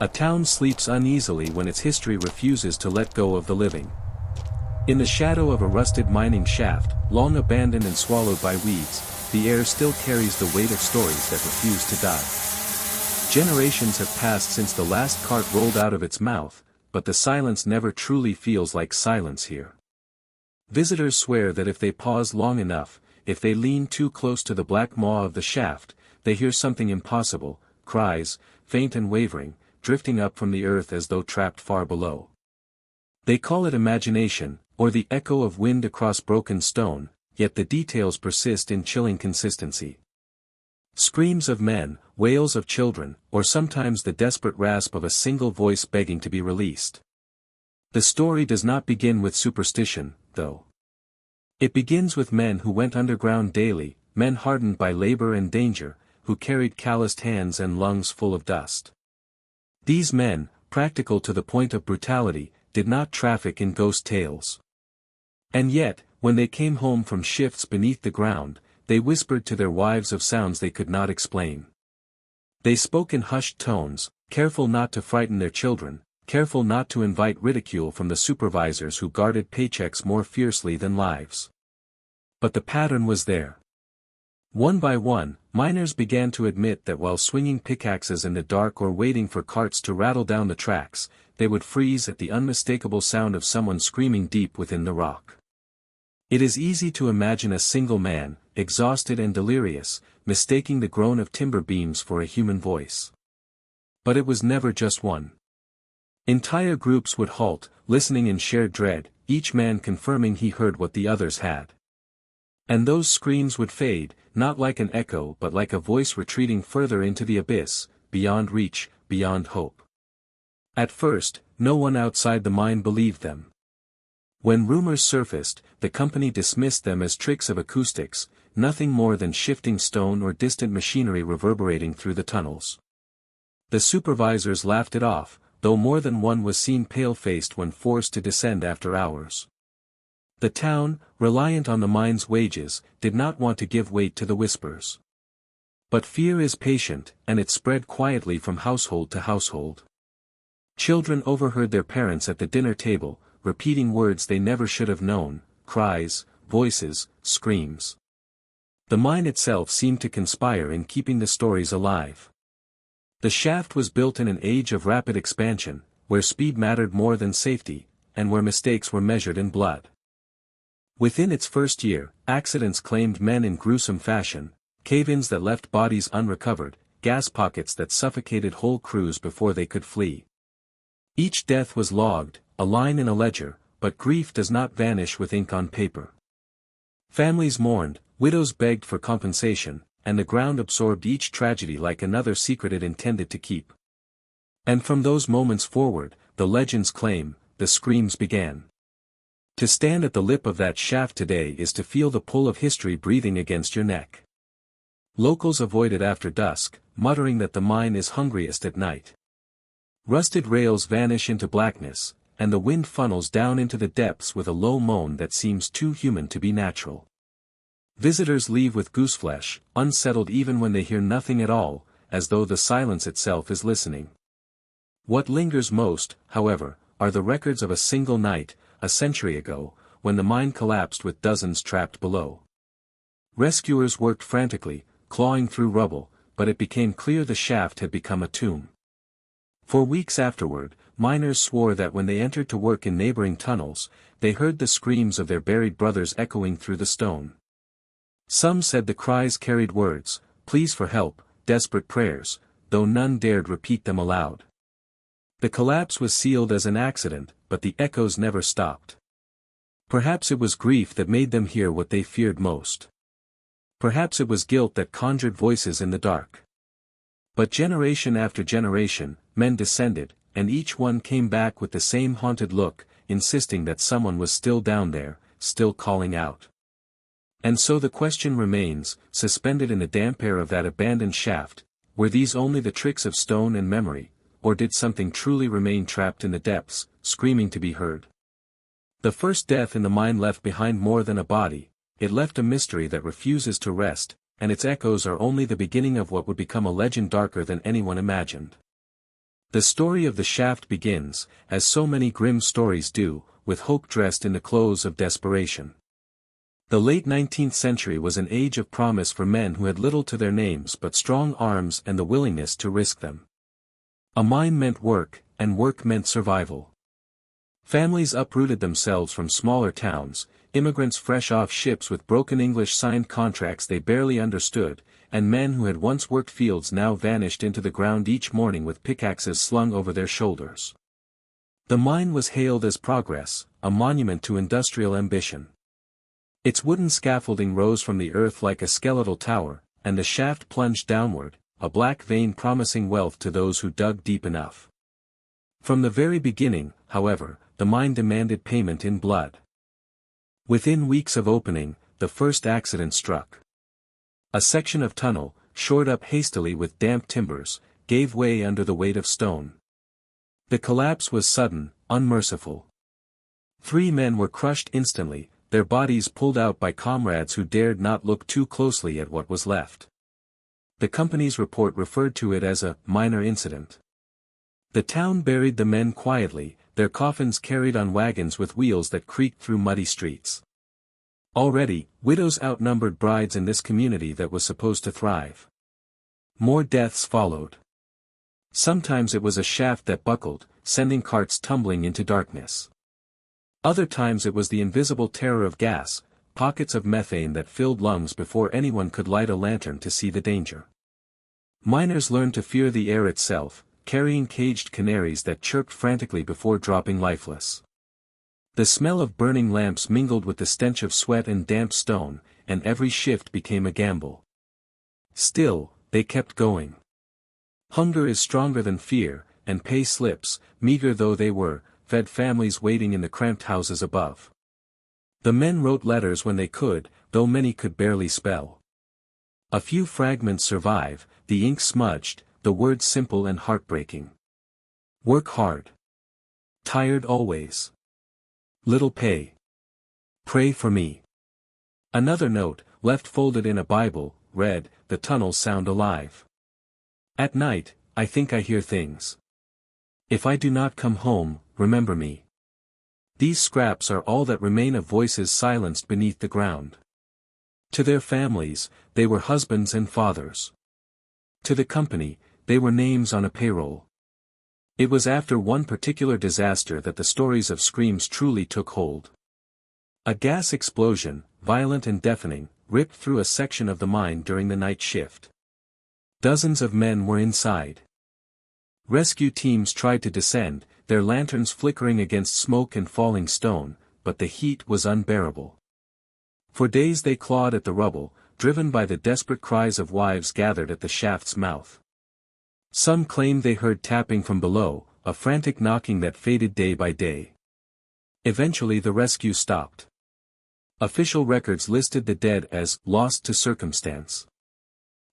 A town sleeps uneasily when its history refuses to let go of the living. In the shadow of a rusted mining shaft, long abandoned and swallowed by weeds, the air still carries the weight of stories that refuse to die. Generations have passed since the last cart rolled out of its mouth, but the silence never truly feels like silence here. Visitors swear that if they pause long enough, if they lean too close to the black maw of the shaft, they hear something impossible, cries, faint and wavering, drifting up from the earth as though trapped far below. They call it imagination, or the echo of wind across broken stone, yet the details persist in chilling consistency. Screams of men, wails of children, or sometimes the desperate rasp of a single voice begging to be released. The story does not begin with superstition, though. It begins with men who went underground daily, men hardened by labor and danger, who carried calloused hands and lungs full of dust. These men, practical to the point of brutality, did not traffic in ghost tales. And yet, when they came home from shifts beneath the ground, they whispered to their wives of sounds they could not explain. They spoke in hushed tones, careful not to frighten their children, careful not to invite ridicule from the supervisors who guarded paychecks more fiercely than lives. But the pattern was there. One by one, miners began to admit that while swinging pickaxes in the dark or waiting for carts to rattle down the tracks, they would freeze at the unmistakable sound of someone screaming deep within the rock. It is easy to imagine a single man, exhausted and delirious, mistaking the groan of timber beams for a human voice. But it was never just one. Entire groups would halt, listening in shared dread, each man confirming he heard what the others had. And those screams would fade, not like an echo but like a voice retreating further into the abyss, beyond reach, beyond hope. At first, no one outside the mine believed them. When rumors surfaced, the company dismissed them as tricks of acoustics, nothing more than shifting stone or distant machinery reverberating through the tunnels. The supervisors laughed it off, though more than one was seen pale-faced when forced to descend after hours. The town, reliant on the mine's wages, did not want to give weight to the whispers. But fear is patient, and it spread quietly from household to household. Children overheard their parents at the dinner table, repeating words they never should have known, cries, voices, screams. The mine itself seemed to conspire in keeping the stories alive. The shaft was built in an age of rapid expansion, where speed mattered more than safety, and where mistakes were measured in blood. Within its first year, accidents claimed men in gruesome fashion, cave-ins that left bodies unrecovered, gas pockets that suffocated whole crews before they could flee. Each death was logged, a line in a ledger, but grief does not vanish with ink on paper. Families mourned, widows begged for compensation, and the ground absorbed each tragedy like another secret it intended to keep. And from those moments forward, the legends claim, the screams began. To stand at the lip of that shaft today is to feel the pull of history breathing against your neck. Locals avoid it after dusk, muttering that the mine is hungriest at night. Rusted rails vanish into blackness, and the wind funnels down into the depths with a low moan that seems too human to be natural. Visitors leave with gooseflesh, unsettled even when they hear nothing at all, as though the silence itself is listening. What lingers most, however, are the records of a single night, a century ago, when the mine collapsed with dozens trapped below. Rescuers worked frantically, clawing through rubble, but it became clear the shaft had become a tomb. For weeks afterward, miners swore that when they entered to work in neighboring tunnels, they heard the screams of their buried brothers echoing through the stone. Some said the cries carried words, pleas for help, desperate prayers, though none dared repeat them aloud. The collapse was sealed as an accident, but the echoes never stopped. Perhaps it was grief that made them hear what they feared most. Perhaps it was guilt that conjured voices in the dark. But generation after generation, men descended, and each one came back with the same haunted look, insisting that someone was still down there, still calling out. And so the question remains, suspended in the damp air of that abandoned shaft, were these only the tricks of stone and memory, or did something truly remain trapped in the depths, screaming to be heard? The first death in the mine left behind more than a body, it left a mystery that refuses to rest, and its echoes are only the beginning of what would become a legend darker than anyone imagined. The story of the shaft begins, as so many grim stories do, with hope dressed in the clothes of desperation. The late 19th century was an age of promise for men who had little to their names but strong arms and the willingness to risk them. A mine meant work, and work meant survival. Families uprooted themselves from smaller towns, immigrants fresh off ships with broken English signed contracts they barely understood, and men who had once worked fields now vanished into the ground each morning with pickaxes slung over their shoulders. The mine was hailed as progress, a monument to industrial ambition. Its wooden scaffolding rose from the earth like a skeletal tower, and the shaft plunged downward, a black vein promising wealth to those who dug deep enough. From the very beginning, however, the mine demanded payment in blood. Within weeks of opening, the first accident struck. A section of tunnel, shored up hastily with damp timbers, gave way under the weight of stone. The collapse was sudden, unmerciful. 3 men were crushed instantly, their bodies pulled out by comrades who dared not look too closely at what was left. The company's report referred to it as a minor incident. The town buried the men quietly, their coffins carried on wagons with wheels that creaked through muddy streets. Already, widows outnumbered brides in this community that was supposed to thrive. More deaths followed. Sometimes it was a shaft that buckled, sending carts tumbling into darkness. Other times it was the invisible terror of gas, pockets of methane that filled lungs before anyone could light a lantern to see the danger. Miners learned to fear the air itself, carrying caged canaries that chirped frantically before dropping lifeless. The smell of burning lamps mingled with the stench of sweat and damp stone, and every shift became a gamble. Still, they kept going. Hunger is stronger than fear, and pay slips, meager though they were, fed families waiting in the cramped houses above. The men wrote letters when they could, though many could barely spell. A few fragments survive, the ink smudged, the words simple and heartbreaking. Work hard. Tired always. Little pay. Pray for me. Another note, left folded in a Bible, read, "The tunnels sound alive. At night, I think I hear things. If I do not come home, remember me." These scraps are all that remain of voices silenced beneath the ground. To their families, they were husbands and fathers. To the company, they were names on a payroll. It was after one particular disaster that the stories of screams truly took hold. A gas explosion, violent and deafening, ripped through a section of the mine during the night shift. Dozens of men were inside. Rescue teams tried to descend, their lanterns flickering against smoke and falling stone, but the heat was unbearable. For days they clawed at the rubble, driven by the desperate cries of wives gathered at the shaft's mouth. Some claimed they heard tapping from below, a frantic knocking that faded day by day. Eventually the rescue stopped. Official records listed the dead as lost to circumstance.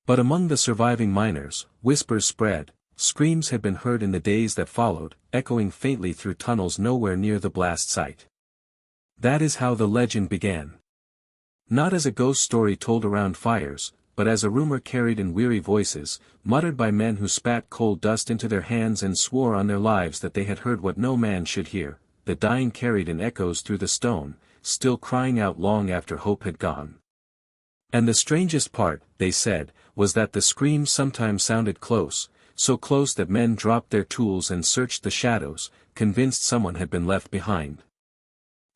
But among the surviving miners, whispers spread, screams had been heard in the days that followed, echoing faintly through tunnels nowhere near the blast site. That is how the legend began. Not as a ghost story told around fires, but as a rumor carried in weary voices, muttered by men who spat coal dust into their hands and swore on their lives that they had heard what no man should hear, the dying carried in echoes through the stone, still crying out long after hope had gone. And the strangest part, they said, was that the screams sometimes sounded close, so close that men dropped their tools and searched the shadows, convinced someone had been left behind.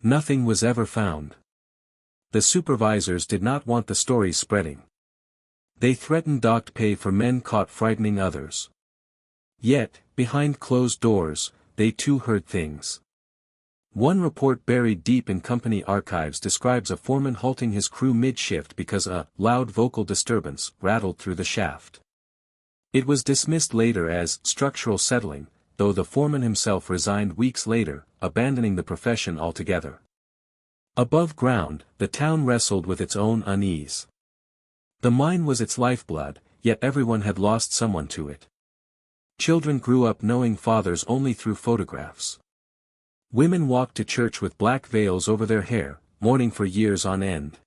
Nothing was ever found. The supervisors did not want the stories spreading. They threatened docked pay for men caught frightening others. Yet, behind closed doors, they too heard things. One report buried deep in company archives describes a foreman halting his crew mid-shift because a loud vocal disturbance rattled through the shaft. It was dismissed later as structural settling, though the foreman himself resigned weeks later, abandoning the profession altogether. Above ground, the town wrestled with its own unease. The mine was its lifeblood, yet everyone had lost someone to it. Children grew up knowing fathers only through photographs. Women walked to church with black veils over their hair, mourning for years on end.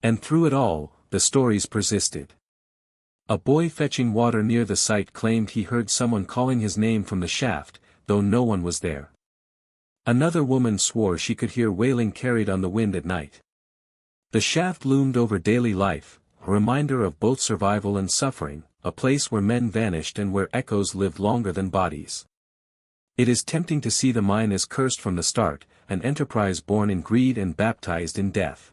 And through it all, the stories persisted. A boy fetching water near the site claimed he heard someone calling his name from the shaft, though no one was there. Another woman swore she could hear wailing carried on the wind at night. The shaft loomed over daily life, a reminder of both survival and suffering, a place where men vanished and where echoes lived longer than bodies. It is tempting to see the mine as cursed from the start, an enterprise born in greed and baptized in death.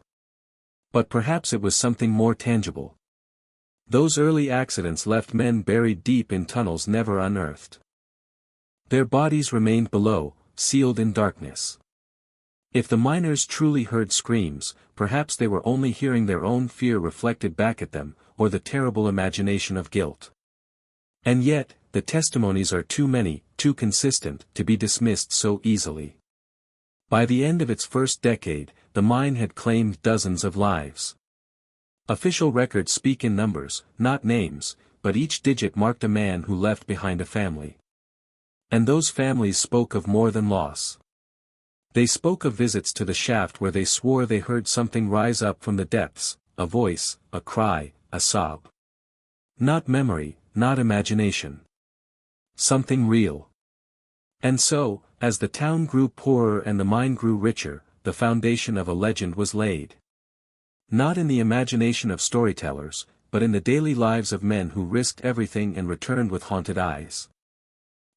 But perhaps it was something more tangible. Those early accidents left men buried deep in tunnels never unearthed. Their bodies remained below, sealed in darkness. If the miners truly heard screams, perhaps they were only hearing their own fear reflected back at them, or the terrible imagination of guilt. And yet, the testimonies are too many, too consistent, to be dismissed so easily. By the end of its first decade, the mine had claimed dozens of lives. Official records speak in numbers, not names, but each digit marked a man who left behind a family. And those families spoke of more than loss. They spoke of visits to the shaft where they swore they heard something rise up from the depths, a voice, a cry, a sob. Not memory, not imagination. Something real. And so, as the town grew poorer and the mine grew richer, the foundation of a legend was laid. Not in the imagination of storytellers, but in the daily lives of men who risked everything and returned with haunted eyes.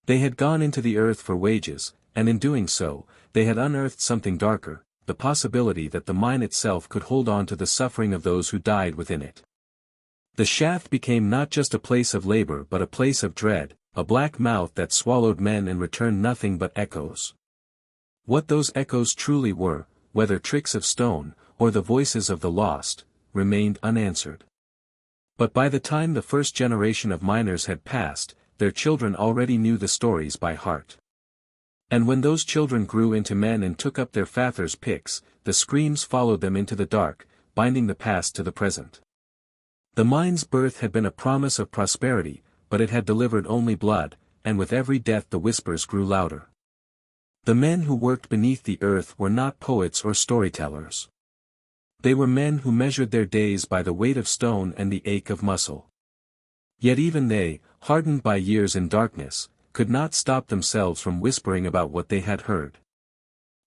They had gone into the earth for wages, and in doing so, they had unearthed something darker, the possibility that the mine itself could hold on to the suffering of those who died within it. The shaft became not just a place of labor but a place of dread, a black mouth that swallowed men and returned nothing but echoes. What those echoes truly were, whether tricks of stone, or the voices of the lost, remained unanswered. But by the time the first generation of miners had passed, their children already knew the stories by heart. And when those children grew into men and took up their father's picks, the screams followed them into the dark, binding the past to the present. The mine's birth had been a promise of prosperity, but it had delivered only blood, and with every death the whispers grew louder. The men who worked beneath the earth were not poets or storytellers. They were men who measured their days by the weight of stone and the ache of muscle. Yet even they, hardened by years in darkness, could not stop themselves from whispering about what they had heard.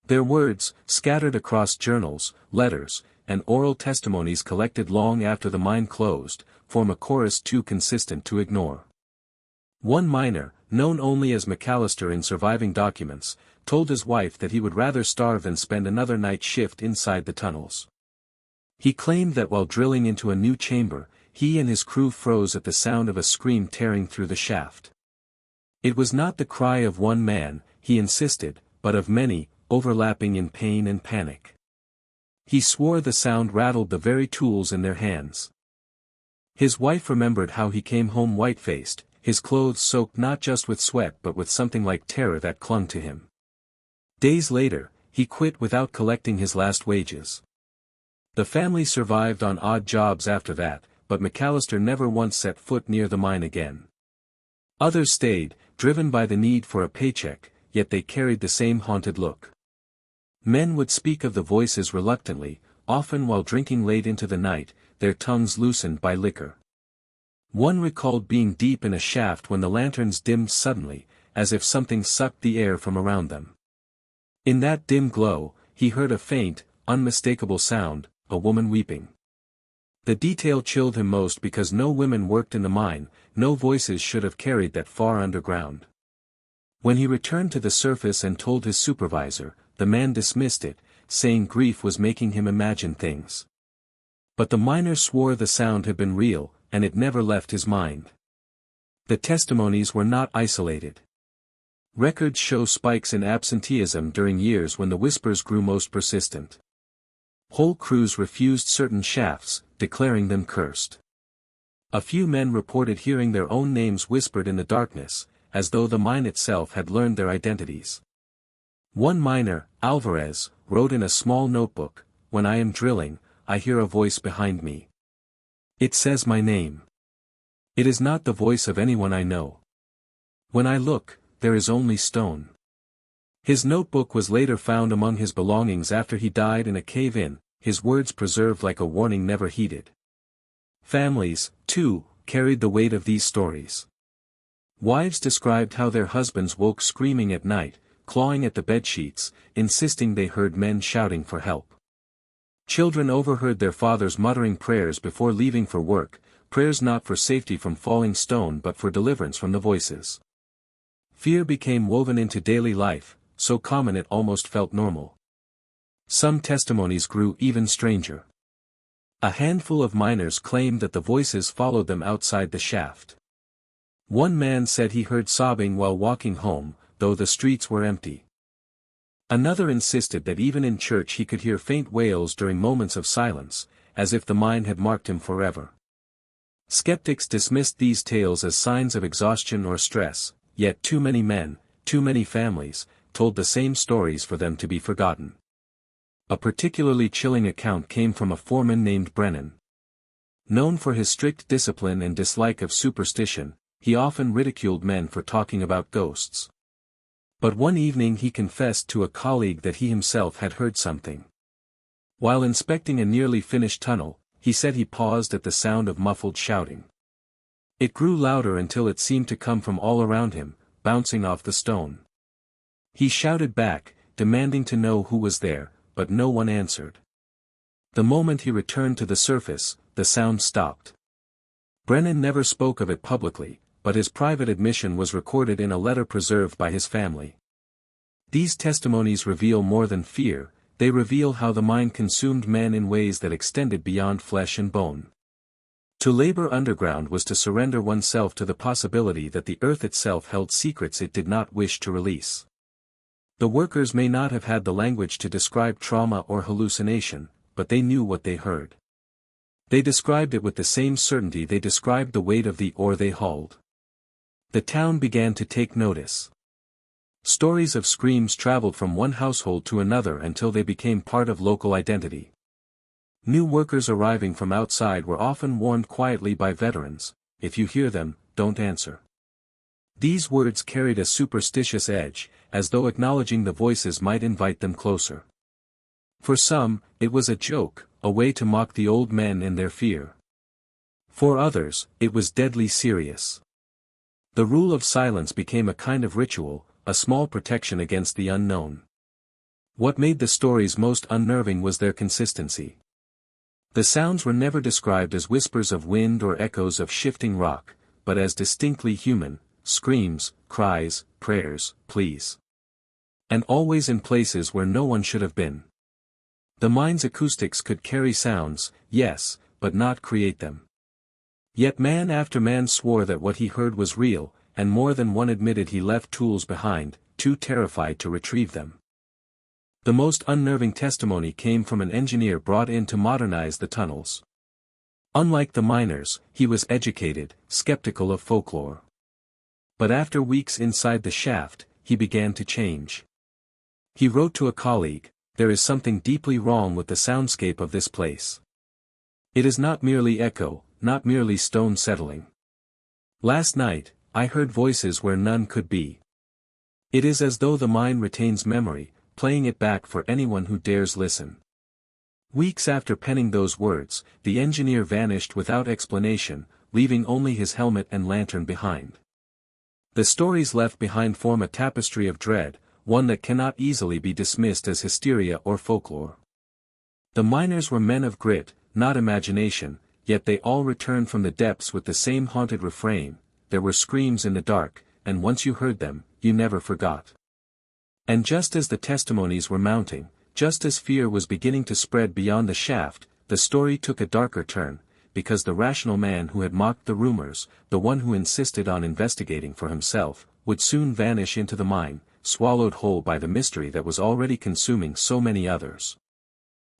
Their words, scattered across journals, letters, and oral testimonies collected long after the mine closed, form a chorus too consistent to ignore. One miner, known only as McAllister in surviving documents, told his wife that he would rather starve than spend another night shift inside the tunnels. He claimed that while drilling into a new chamber, he and his crew froze at the sound of a scream tearing through the shaft. It was not the cry of one man, he insisted, but of many, overlapping in pain and panic. He swore the sound rattled the very tools in their hands. His wife remembered how he came home white-faced, his clothes soaked not just with sweat but with something like terror that clung to him. Days later, he quit without collecting his last wages. The family survived on odd jobs after that, but McAllister never once set foot near the mine again. Others stayed, driven by the need for a paycheck, yet they carried the same haunted look. Men would speak of the voices reluctantly, often while drinking late into the night, their tongues loosened by liquor. One recalled being deep in a shaft when the lanterns dimmed suddenly, as if something sucked the air from around them. In that dim glow, he heard a faint, unmistakable sound, a woman weeping. The detail chilled him most because no women worked in the mine, no voices should have carried that far underground. When he returned to the surface and told his supervisor, the man dismissed it, saying grief was making him imagine things. But the miner swore the sound had been real, and it never left his mind. The testimonies were not isolated. Records show spikes in absenteeism during years when the whispers grew most persistent. Whole crews refused certain shafts, declaring them cursed. A few men reported hearing their own names whispered in the darkness, as though the mine itself had learned their identities. One miner, Alvarez, wrote in a small notebook, "When I am drilling, I hear a voice behind me. It says my name. It is not the voice of anyone I know. When I look, there is only stone." His notebook was later found among his belongings after he died in a cave-in, his words preserved like a warning never heeded. Families, too, carried the weight of these stories. Wives described how their husbands woke screaming at night, clawing at the bedsheets, insisting they heard men shouting for help. Children overheard their fathers muttering prayers before leaving for work, prayers not for safety from falling stone but for deliverance from the voices. Fear became woven into daily life, so common it almost felt normal. Some testimonies grew even stranger. A handful of miners claimed that the voices followed them outside the shaft. One man said he heard sobbing while walking home, though the streets were empty. Another insisted that even in church he could hear faint wails during moments of silence, as if the mine had marked him forever. Skeptics dismissed these tales as signs of exhaustion or stress, yet too many men, too many families, told the same stories for them to be forgotten. A particularly chilling account came from a foreman named Brennan. Known for his strict discipline and dislike of superstition, he often ridiculed men for talking about ghosts. But one evening he confessed to a colleague that he himself had heard something. While inspecting a nearly finished tunnel, he said he paused at the sound of muffled shouting. It grew louder until it seemed to come from all around him, bouncing off the stone. He shouted back, demanding to know who was there, but no one answered. The moment he returned to the surface, the sound stopped. Brennan never spoke of it publicly, but his private admission was recorded in a letter preserved by his family. These testimonies reveal more than fear, they reveal how the mind consumed men in ways that extended beyond flesh and bone. To labor underground was to surrender oneself to the possibility that the earth itself held secrets it did not wish to release. The workers may not have had the language to describe trauma or hallucination, but they knew what they heard. They described it with the same certainty they described the weight of the ore they hauled. The town began to take notice. Stories of screams traveled from one household to another until they became part of local identity. New workers arriving from outside were often warned quietly by veterans, "If you hear them, don't answer." These words carried a superstitious edge, as though acknowledging the voices might invite them closer. For some, it was a joke, a way to mock the old men and their fear. For others, it was deadly serious. The rule of silence became a kind of ritual, a small protection against the unknown. What made the stories most unnerving was their consistency. The sounds were never described as whispers of wind or echoes of shifting rock, but as distinctly human, screams, cries, prayers, pleas. And always in places where no one should have been. The mine's acoustics could carry sounds, yes, but not create them. Yet man after man swore that what he heard was real, and more than one admitted he left tools behind, too terrified to retrieve them. The most unnerving testimony came from an engineer brought in to modernize the tunnels. Unlike the miners, he was educated, skeptical of folklore. But after weeks inside the shaft, he began to change. He wrote to a colleague, "There is something deeply wrong with the soundscape of this place. It is not merely echo, not merely stone settling. Last night, I heard voices where none could be. It is as though the mind retains memory, playing it back for anyone who dares listen." Weeks after penning those words, the engineer vanished without explanation, leaving only his helmet and lantern behind. The stories left behind form a tapestry of dread, one that cannot easily be dismissed as hysteria or folklore. The miners were men of grit, not imagination, yet they all returned from the depths with the same haunted refrain, "There were screams in the dark, and once you heard them, you never forgot." And just as the testimonies were mounting, just as fear was beginning to spread beyond the shaft, the story took a darker turn, because the rational man who had mocked the rumors, the one who insisted on investigating for himself, would soon vanish into the mine, swallowed whole by the mystery that was already consuming so many others.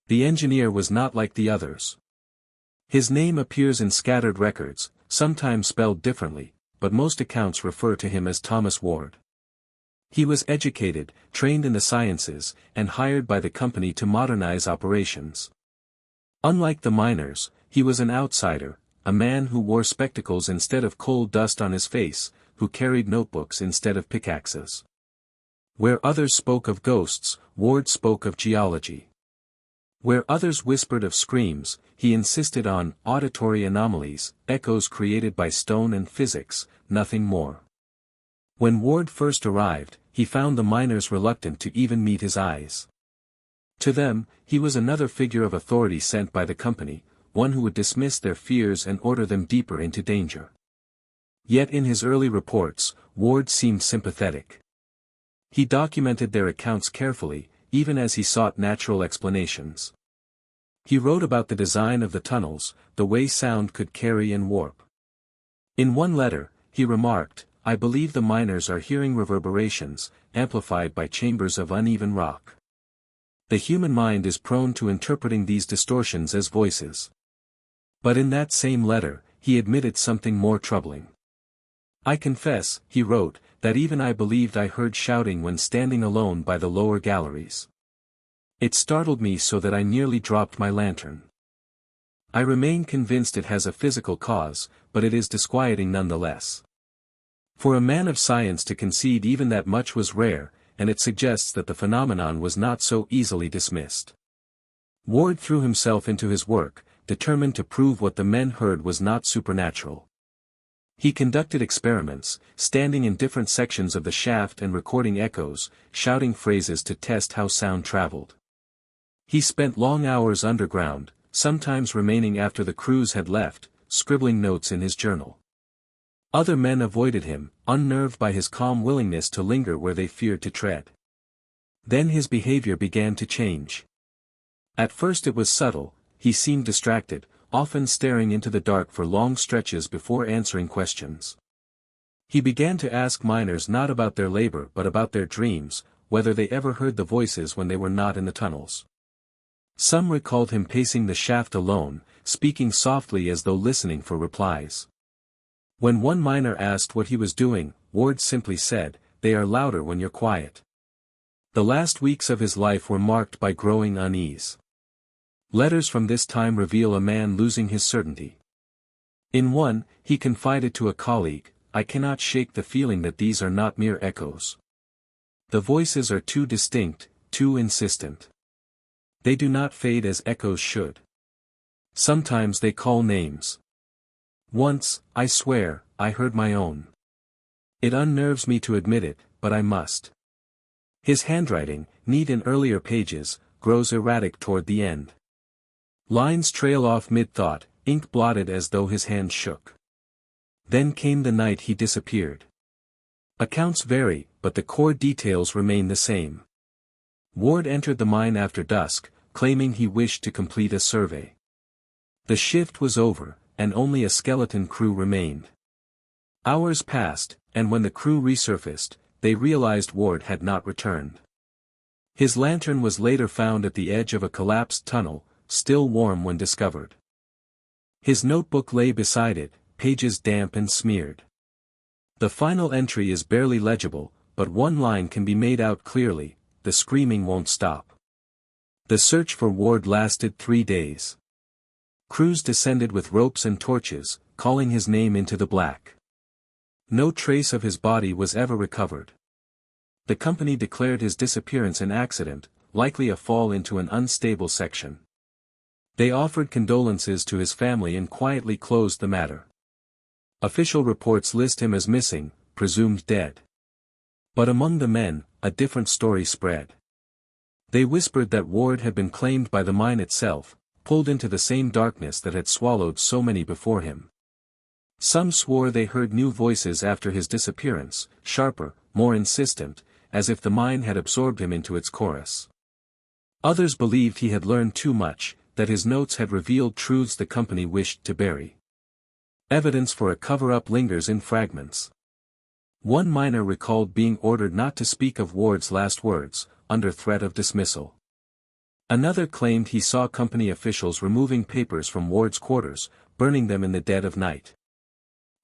The engineer was not like the others. His name appears in scattered records, sometimes spelled differently, but most accounts refer to him as Thomas Ward. He was educated, trained in the sciences, and hired by the company to modernize operations. Unlike the miners, he was an outsider, a man who wore spectacles instead of coal dust on his face, who carried notebooks instead of pickaxes. Where others spoke of ghosts, Ward spoke of geology. Where others whispered of screams, he insisted on auditory anomalies, echoes created by stone and physics, nothing more. When Ward first arrived, he found the miners reluctant to even meet his eyes. To them, he was another figure of authority sent by the company, one who would dismiss their fears and order them deeper into danger. Yet in his early reports, Ward seemed sympathetic. He documented their accounts carefully, even as he sought natural explanations. He wrote about the design of the tunnels, the way sound could carry and warp. In one letter, he remarked, "I believe the miners are hearing reverberations, amplified by chambers of uneven rock. The human mind is prone to interpreting these distortions as voices." But in that same letter, he admitted something more troubling. "I confess," he wrote, "that even I believed I heard shouting when standing alone by the lower galleries. It startled me so that I nearly dropped my lantern. I remain convinced it has a physical cause, but it is disquieting nonetheless." For a man of science to concede even that much was rare, and it suggests that the phenomenon was not so easily dismissed. Ward threw himself into his work, determined to prove what the men heard was not supernatural. He conducted experiments, standing in different sections of the shaft and recording echoes, shouting phrases to test how sound traveled. He spent long hours underground, sometimes remaining after the crews had left, scribbling notes in his journal. Other men avoided him, unnerved by his calm willingness to linger where they feared to tread. Then his behavior began to change. At first it was subtle, he seemed distracted, often staring into the dark for long stretches before answering questions. He began to ask miners not about their labor but about their dreams, whether they ever heard the voices when they were not in the tunnels. Some recalled him pacing the shaft alone, speaking softly as though listening for replies. When one miner asked what he was doing, Ward simply said, "They are louder when you're quiet." The last weeks of his life were marked by growing unease. Letters from this time reveal a man losing his certainty. In one, he confided to a colleague, "I cannot shake the feeling that these are not mere echoes. The voices are too distinct, too insistent. They do not fade as echoes should. Sometimes they call names. Once, I swear, I heard my own. It unnerves me to admit it, but I must." His handwriting, neat in earlier pages, grows erratic toward the end. Lines trail off mid-thought, ink blotted as though his hand shook. Then came the night he disappeared. Accounts vary, but the core details remain the same. Ward entered the mine after dusk, claiming he wished to complete a survey. The shift was over, and only a skeleton crew remained. Hours passed, and when the crew resurfaced, they realized Ward had not returned. His lantern was later found at the edge of a collapsed tunnel, still warm when discovered. His notebook lay beside it, pages damp and smeared. The final entry is barely legible, but one line can be made out clearly: "The screaming won't stop." The search for Ward lasted 3 days. Crews descended with ropes and torches, calling his name into the black. No trace of his body was ever recovered. The company declared his disappearance an accident, likely a fall into an unstable section. They offered condolences to his family and quietly closed the matter. Official reports list him as missing, presumed dead. But among the men, a different story spread. They whispered that Ward had been claimed by the mine itself, pulled into the same darkness that had swallowed so many before him. Some swore they heard new voices after his disappearance, sharper, more insistent, as if the mine had absorbed him into its chorus. Others believed he had learned too much, that his notes had revealed truths the company wished to bury. Evidence for a cover-up lingers in fragments. One miner recalled being ordered not to speak of Ward's last words, under threat of dismissal. Another claimed he saw company officials removing papers from Ward's quarters, burning them in the dead of night.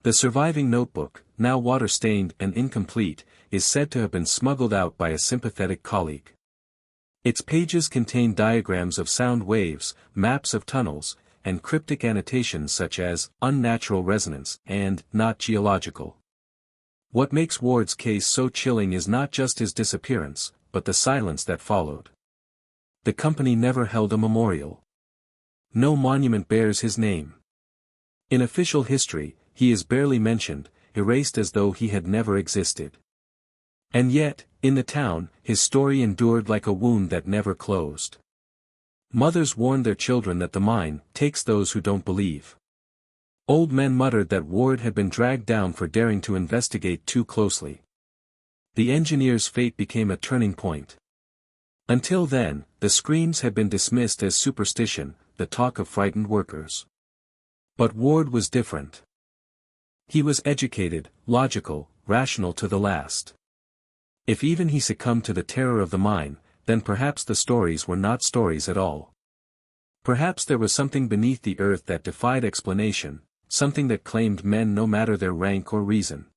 The surviving notebook, now water-stained and incomplete, is said to have been smuggled out by a sympathetic colleague. Its pages contain diagrams of sound waves, maps of tunnels, and cryptic annotations such as "unnatural resonance" and "not geological." What makes Ward's case so chilling is not just his disappearance, but the silence that followed. The company never held a memorial. No monument bears his name. In official history, he is barely mentioned, erased as though he had never existed. And yet, in the town, his story endured like a wound that never closed. Mothers warned their children that the mine takes those who don't believe. Old men muttered that Ward had been dragged down for daring to investigate too closely. The engineer's fate became a turning point. Until then, the screams had been dismissed as superstition, the talk of frightened workers. But Ward was different. He was educated, logical, rational to the last. If even he succumbed to the terror of the mine, then perhaps the stories were not stories at all. Perhaps there was something beneath the earth that defied explanation, something that claimed men no matter their rank or reason.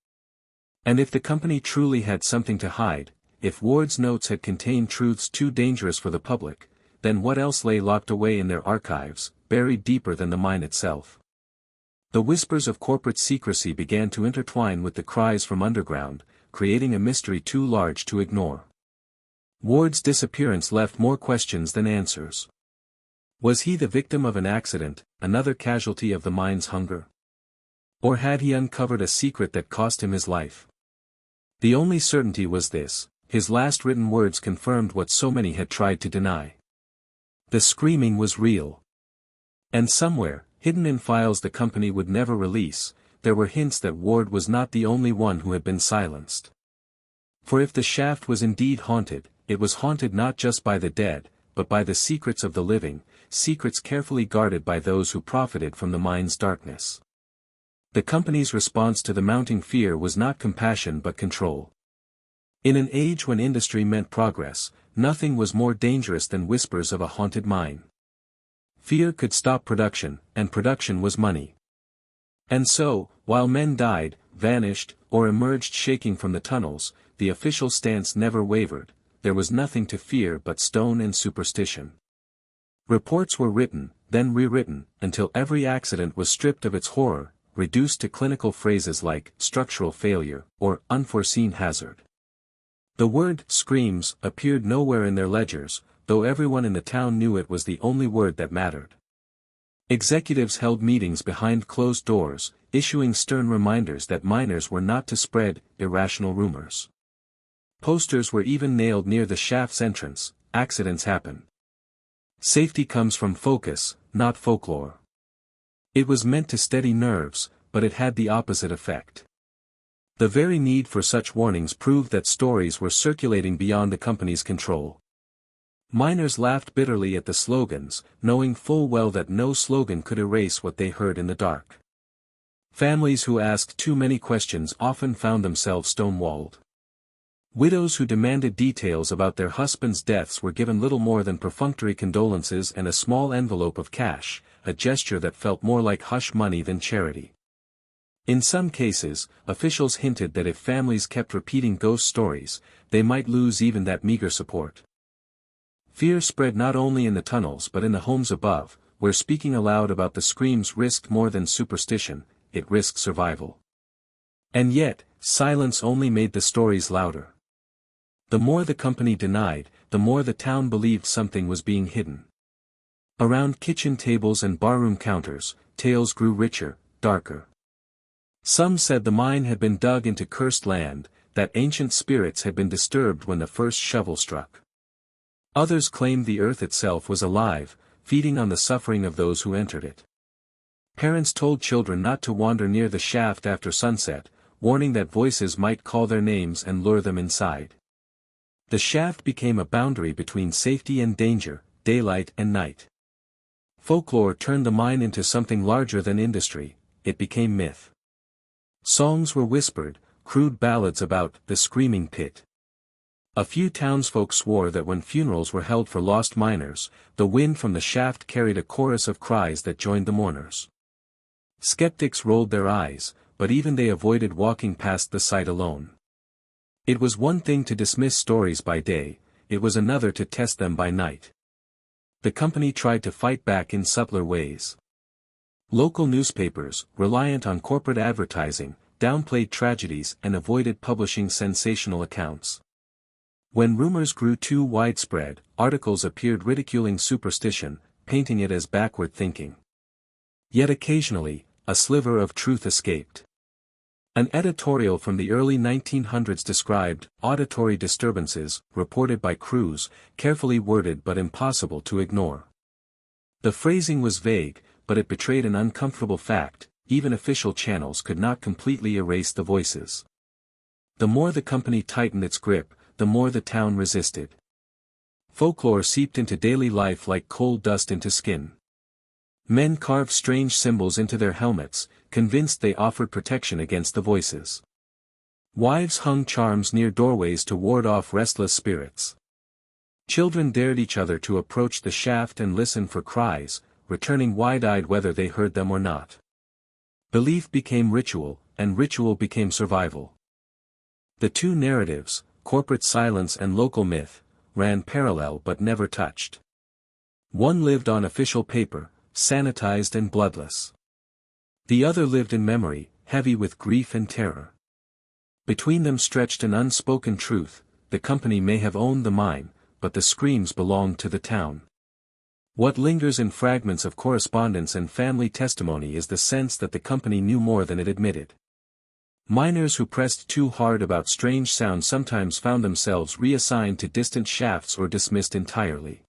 And if the company truly had something to hide, if Ward's notes had contained truths too dangerous for the public, then what else lay locked away in their archives, buried deeper than the mine itself? The whispers of corporate secrecy began to intertwine with the cries from underground, creating a mystery too large to ignore. Ward's disappearance left more questions than answers. Was he the victim of an accident, another casualty of the mine's hunger? Or had he uncovered a secret that cost him his life? The only certainty was this: his last written words confirmed what so many had tried to deny. The screaming was real. And somewhere, hidden in files the company would never release, there were hints that Ward was not the only one who had been silenced. For if the shaft was indeed haunted, it was haunted not just by the dead, but by the secrets of the living, secrets carefully guarded by those who profited from the mine's darkness. The company's response to the mounting fear was not compassion but control. In an age when industry meant progress, nothing was more dangerous than whispers of a haunted mine. Fear could stop production, and production was money. And so, while men died, vanished, or emerged shaking from the tunnels, the official stance never wavered: there was nothing to fear but stone and superstition. Reports were written, then rewritten, until every accident was stripped of its horror, reduced to clinical phrases like structural failure or unforeseen hazard. The word screams appeared nowhere in their ledgers, though everyone in the town knew it was the only word that mattered. Executives held meetings behind closed doors, issuing stern reminders that miners were not to spread irrational rumors. Posters were even nailed near the shaft's entrance: accidents happen. Safety comes from focus, not folklore. It was meant to steady nerves, but it had the opposite effect. The very need for such warnings proved that stories were circulating beyond the company's control. Miners laughed bitterly at the slogans, knowing full well that no slogan could erase what they heard in the dark. Families who asked too many questions often found themselves stonewalled. Widows who demanded details about their husbands' deaths were given little more than perfunctory condolences and a small envelope of cash, a gesture that felt more like hush money than charity. In some cases, officials hinted that if families kept repeating ghost stories, they might lose even that meager support. Fear spread not only in the tunnels but in the homes above, where speaking aloud about the screams risked more than superstition, it risked survival. And yet, silence only made the stories louder. The more the company denied, the more the town believed something was being hidden. Around kitchen tables and barroom counters, tales grew richer, darker. Some said the mine had been dug into cursed land, that ancient spirits had been disturbed when the first shovel struck. Others claimed the earth itself was alive, feeding on the suffering of those who entered it. Parents told children not to wander near the shaft after sunset, warning that voices might call their names and lure them inside. The shaft became a boundary between safety and danger, daylight and night. Folklore turned the mine into something larger than industry: it became myth. Songs were whispered, crude ballads about the screaming pit. A few townsfolk swore that when funerals were held for lost miners, the wind from the shaft carried a chorus of cries that joined the mourners. Skeptics rolled their eyes, but even they avoided walking past the site alone. It was one thing to dismiss stories by day, it was another to test them by night. The company tried to fight back in subtler ways. Local newspapers, reliant on corporate advertising, downplayed tragedies and avoided publishing sensational accounts. When rumors grew too widespread, articles appeared ridiculing superstition, painting it as backward thinking. Yet occasionally, a sliver of truth escaped. An editorial from the early 1900s described auditory disturbances, reported by crews, carefully worded but impossible to ignore. The phrasing was vague, but it betrayed an uncomfortable fact: even official channels could not completely erase the voices. The more the company tightened its grip, the more the town resisted. Folklore seeped into daily life like coal dust into skin. Men carved strange symbols into their helmets, convinced they offered protection against the voices. Wives hung charms near doorways to ward off restless spirits. Children dared each other to approach the shaft and listen for cries, returning wide-eyed whether they heard them or not. Belief became ritual, and ritual became survival. The two narratives, corporate silence and local myth, ran parallel but never touched. One lived on official paper, sanitized and bloodless. The other lived in memory, heavy with grief and terror. Between them stretched an unspoken truth: the company may have owned the mine, but the screams belonged to the town. What lingers in fragments of correspondence and family testimony is the sense that the company knew more than it admitted. Miners who pressed too hard about strange sounds sometimes found themselves reassigned to distant shafts or dismissed entirely.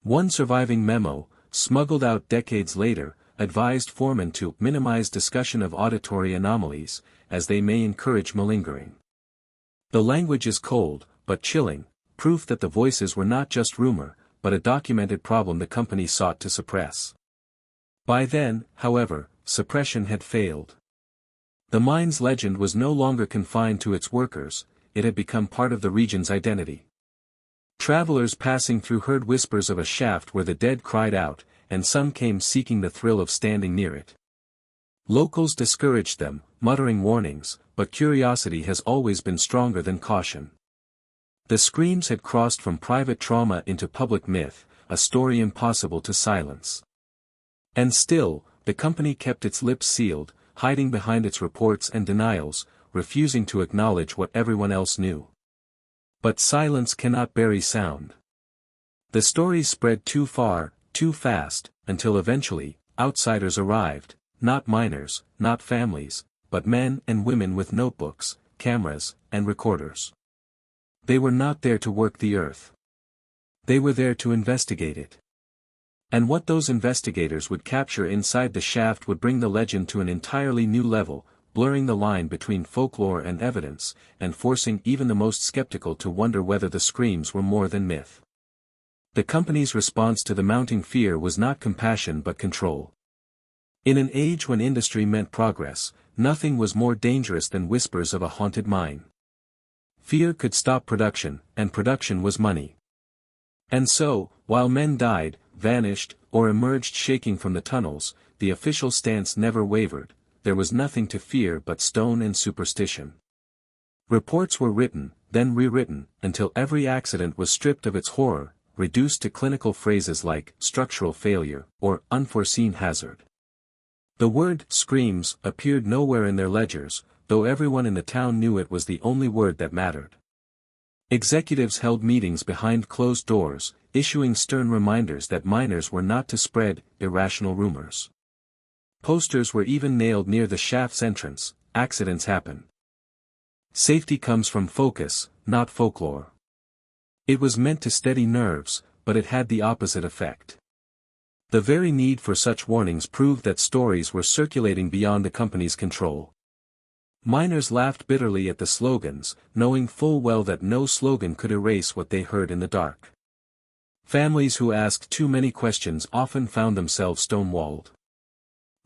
One surviving memo, smuggled out decades later, advised foremen to minimize discussion of auditory anomalies, as they may encourage malingering. The language is cold, but chilling, proof that the voices were not just rumor, but a documented problem the company sought to suppress. By then, however, suppression had failed. The mine's legend was no longer confined to its workers, it had become part of the region's identity. Travelers passing through heard whispers of a shaft where the dead cried out, and some came seeking the thrill of standing near it. Locals discouraged them, muttering warnings, but curiosity has always been stronger than caution. The screams had crossed from private trauma into public myth, a story impossible to silence. And still, the company kept its lips sealed, hiding behind its reports and denials, refusing to acknowledge what everyone else knew. But silence cannot bury sound. The stories spread too far, too fast, until eventually, outsiders arrived, not miners, not families, but men and women with notebooks, cameras, and recorders. They were not there to work the earth. They were there to investigate it. And what those investigators would capture inside the shaft would bring the legend to an entirely new level, blurring the line between folklore and evidence, and forcing even the most skeptical to wonder whether the screams were more than myth. The company's response to the mounting fear was not compassion but control. In an age when industry meant progress, nothing was more dangerous than whispers of a haunted mine. Fear could stop production, and production was money. And so, while men died, vanished, or emerged shaking from the tunnels, the official stance never wavered: there was nothing to fear but stone and superstition. Reports were written, then rewritten, until every accident was stripped of its horror, reduced to clinical phrases like structural failure or unforeseen hazard. The word screams appeared nowhere in their ledgers, though everyone in the town knew it was the only word that mattered. Executives held meetings behind closed doors, issuing stern reminders that miners were not to spread irrational rumors. Posters were even nailed near the shaft's entrance: accidents happen. Safety comes from focus, not folklore. It was meant to steady nerves, but it had the opposite effect. The very need for such warnings proved that stories were circulating beyond the company's control. Miners laughed bitterly at the slogans, knowing full well that no slogan could erase what they heard in the dark. Families who asked too many questions often found themselves stonewalled.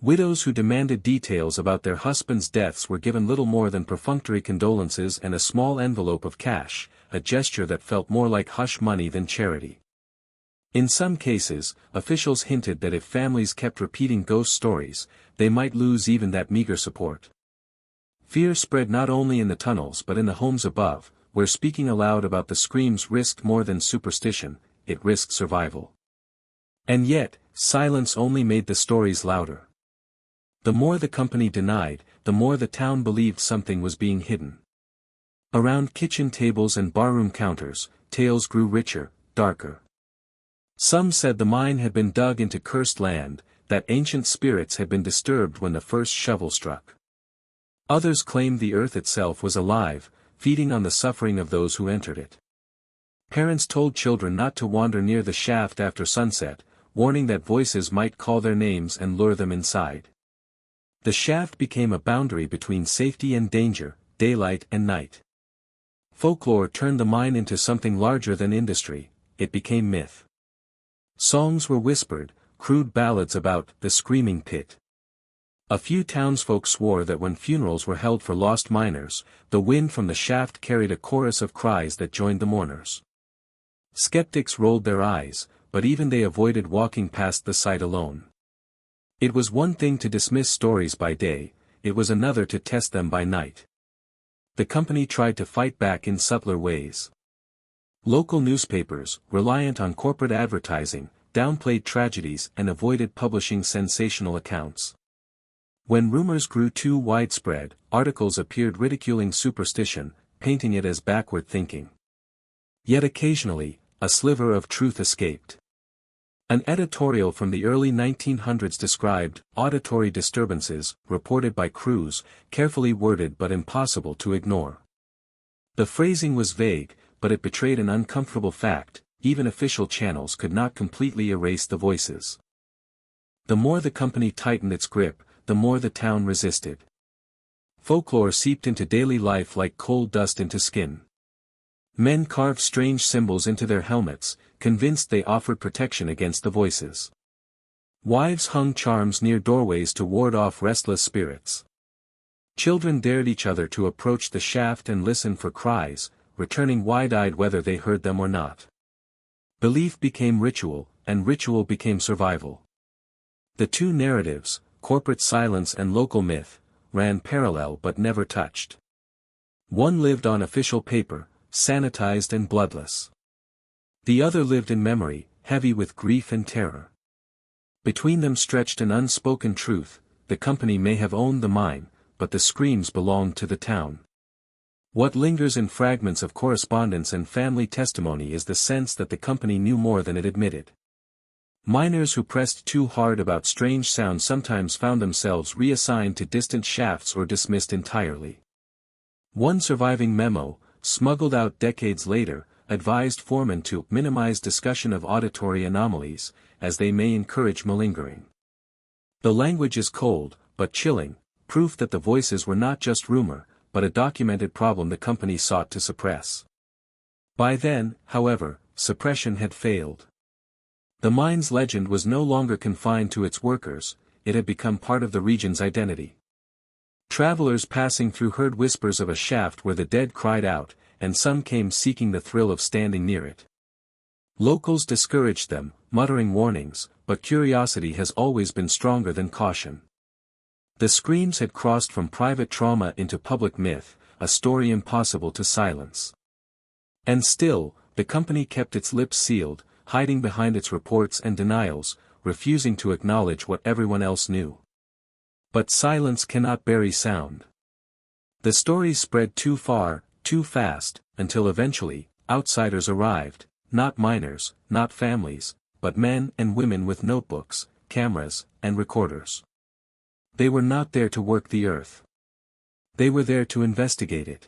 Widows who demanded details about their husbands' deaths were given little more than perfunctory condolences and a small envelope of cash, a gesture that felt more like hush money than charity. In some cases, officials hinted that if families kept repeating ghost stories, they might lose even that meager support. Fear spread not only in the tunnels but in the homes above, where speaking aloud about the screams risked more than superstition: it risked survival. And yet, silence only made the stories louder. The more the company denied, the more the town believed something was being hidden. Around kitchen tables and barroom counters, tales grew richer, darker. Some said the mine had been dug into cursed land, that ancient spirits had been disturbed when the first shovel struck. Others claimed the earth itself was alive, feeding on the suffering of those who entered it. Parents told children not to wander near the shaft after sunset, warning that voices might call their names and lure them inside. The shaft became a boundary between safety and danger, daylight and night. Folklore turned the mine into something larger than industry. It became myth. Songs were whispered, crude ballads about the screaming pit. A few townsfolk swore that when funerals were held for lost miners, the wind from the shaft carried a chorus of cries that joined the mourners. Skeptics rolled their eyes, but even they avoided walking past the site alone. It was one thing to dismiss stories by day, it was another to test them by night. The company tried to fight back in subtler ways. Local newspapers, reliant on corporate advertising, downplayed tragedies and avoided publishing sensational accounts. When rumors grew too widespread, articles appeared ridiculing superstition, painting it as backward thinking. Yet occasionally, a sliver of truth escaped. An editorial from the early 1900s described auditory disturbances, reported by crews, carefully worded but impossible to ignore. The phrasing was vague, but it betrayed an uncomfortable fact: even official channels could not completely erase the voices. The more the company tightened its grip, the more the town resisted. Folklore seeped into daily life like coal dust into skin. Men carved strange symbols into their helmets, convinced they offered protection against the voices. Wives hung charms near doorways to ward off restless spirits. Children dared each other to approach the shaft and listen for cries, returning wide-eyed whether they heard them or not. Belief became ritual, and ritual became survival. The two narratives, corporate silence and local myth, ran parallel but never touched. One lived on official paper, sanitized and bloodless. The other lived in memory, heavy with grief and terror. Between them stretched an unspoken truth: the company may have owned the mine, but the screams belonged to the town. What lingers in fragments of correspondence and family testimony is the sense that the company knew more than it admitted. Miners who pressed too hard about strange sounds sometimes found themselves reassigned to distant shafts or dismissed entirely. One surviving memo, smuggled out decades later, advised foremen to minimize discussion of auditory anomalies, as they may encourage malingering. The language is cold, but chilling, proof that the voices were not just rumor, but a documented problem the company sought to suppress. By then, however, suppression had failed. The mine's legend was no longer confined to its workers, it had become part of the region's identity. Travelers passing through heard whispers of a shaft where the dead cried out, and some came seeking the thrill of standing near it. Locals discouraged them, muttering warnings, but curiosity has always been stronger than caution. The screams had crossed from private trauma into public myth, a story impossible to silence. And still, the company kept its lips sealed, hiding behind its reports and denials, refusing to acknowledge what everyone else knew. But silence cannot bury sound. The stories spread too far, too fast, until eventually, outsiders arrived, not miners, not families, but men and women with notebooks, cameras, and recorders. They were not there to work the earth. They were there to investigate it.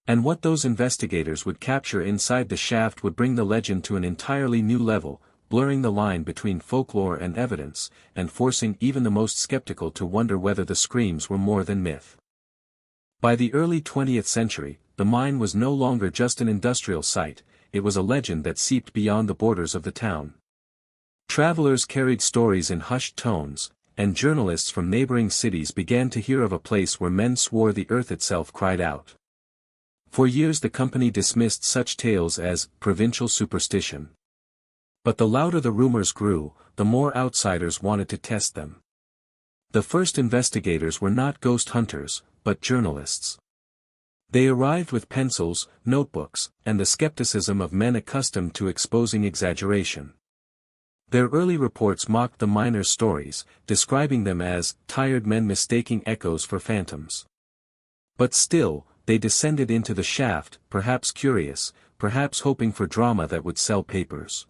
And what those investigators would capture inside the shaft would bring the legend to an entirely new level, blurring the line between folklore and evidence, and forcing even the most skeptical to wonder whether the screams were more than myth. By the early 20th century, the mine was no longer just an industrial site, it was a legend that seeped beyond the borders of the town. Travelers carried stories in hushed tones, and journalists from neighboring cities began to hear of a place where men swore the earth itself cried out. For years the company dismissed such tales as provincial superstition. But the louder the rumors grew, the more outsiders wanted to test them. The first investigators were not ghost hunters, but journalists. They arrived with pencils, notebooks, and the skepticism of men accustomed to exposing exaggeration. Their early reports mocked the miners' stories, describing them as tired men mistaking echoes for phantoms. But still, they descended into the shaft, perhaps curious, perhaps hoping for drama that would sell papers.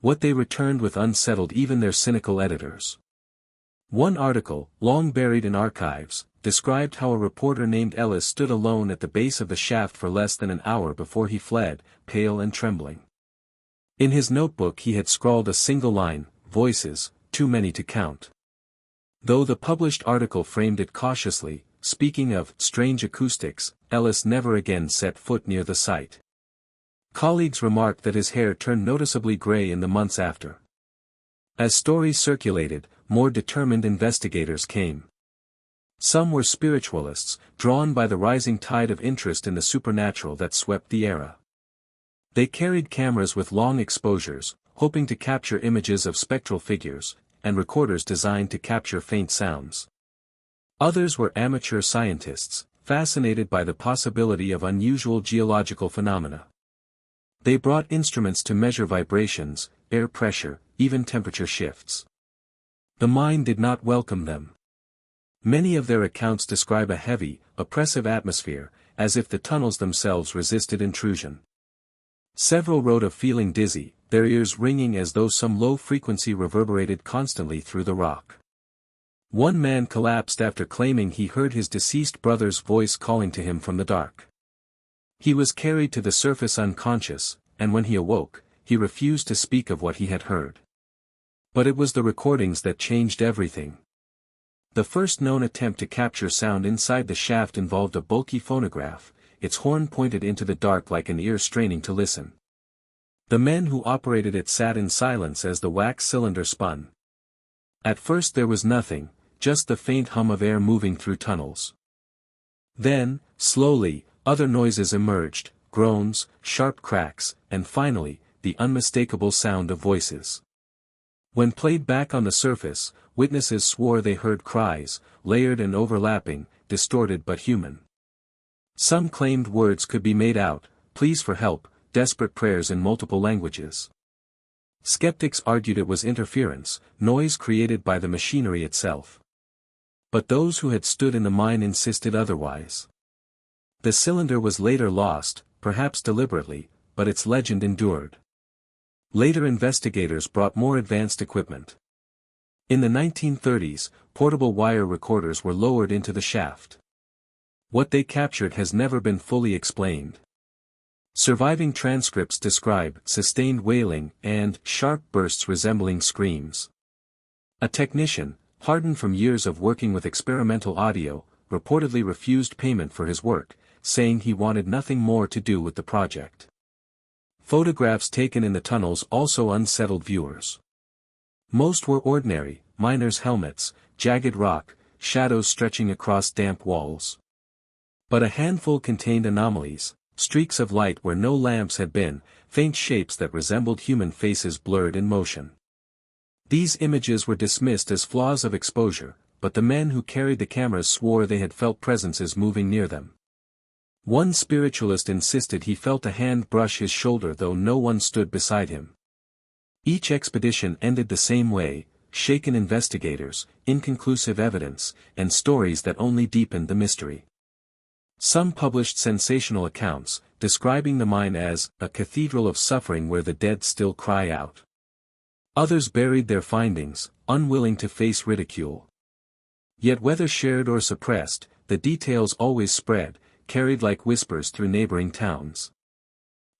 What they returned with unsettled even their cynical editors. One article, long buried in archives, described how a reporter named Ellis stood alone at the base of the shaft for less than an hour before he fled, pale and trembling. In his notebook he had scrawled a single line, "Voices, too many to count." Though the published article framed it cautiously, speaking of strange acoustics, Ellis never again set foot near the site. Colleagues remarked that his hair turned noticeably gray in the months after. As stories circulated, more determined investigators came. Some were spiritualists, drawn by the rising tide of interest in the supernatural that swept the era. They carried cameras with long exposures, hoping to capture images of spectral figures, and recorders designed to capture faint sounds. Others were amateur scientists, fascinated by the possibility of unusual geological phenomena. They brought instruments to measure vibrations, air pressure, even temperature shifts. The mine did not welcome them. Many of their accounts describe a heavy, oppressive atmosphere, as if the tunnels themselves resisted intrusion. Several wrote of feeling dizzy, their ears ringing as though some low frequency reverberated constantly through the rock. One man collapsed after claiming he heard his deceased brother's voice calling to him from the dark. He was carried to the surface unconscious, and when he awoke, he refused to speak of what he had heard. But it was the recordings that changed everything. The first known attempt to capture sound inside the shaft involved a bulky phonograph, its horn pointed into the dark like an ear straining to listen. The men who operated it sat in silence as the wax cylinder spun. At first there was nothing, just the faint hum of air moving through tunnels. Then, slowly, other noises emerged, groans, sharp cracks, and finally, the unmistakable sound of voices. When played back on the surface, witnesses swore they heard cries, layered and overlapping, distorted but human. Some claimed words could be made out, pleas for help, desperate prayers in multiple languages. Skeptics argued it was interference, noise created by the machinery itself. But those who had stood in the mine insisted otherwise. The cylinder was later lost, perhaps deliberately, but its legend endured. Later investigators brought more advanced equipment. In the 1930s, portable wire recorders were lowered into the shaft. What they captured has never been fully explained. Surviving transcripts describe sustained wailing and sharp bursts resembling screams. A technician, hardened from years of working with experimental audio, reportedly refused payment for his work, saying he wanted nothing more to do with the project. Photographs taken in the tunnels also unsettled viewers. Most were ordinary, miners' helmets, jagged rock, shadows stretching across damp walls. But a handful contained anomalies, streaks of light where no lamps had been, faint shapes that resembled human faces blurred in motion. These images were dismissed as flaws of exposure, but the men who carried the cameras swore they had felt presences moving near them. One spiritualist insisted he felt a hand brush his shoulder though no one stood beside him. Each expedition ended the same way, shaken investigators, inconclusive evidence, and stories that only deepened the mystery. Some published sensational accounts, describing the mine as a cathedral of suffering where the dead still cry out. Others buried their findings, unwilling to face ridicule. Yet whether shared or suppressed, the details always spread, carried like whispers through neighboring towns.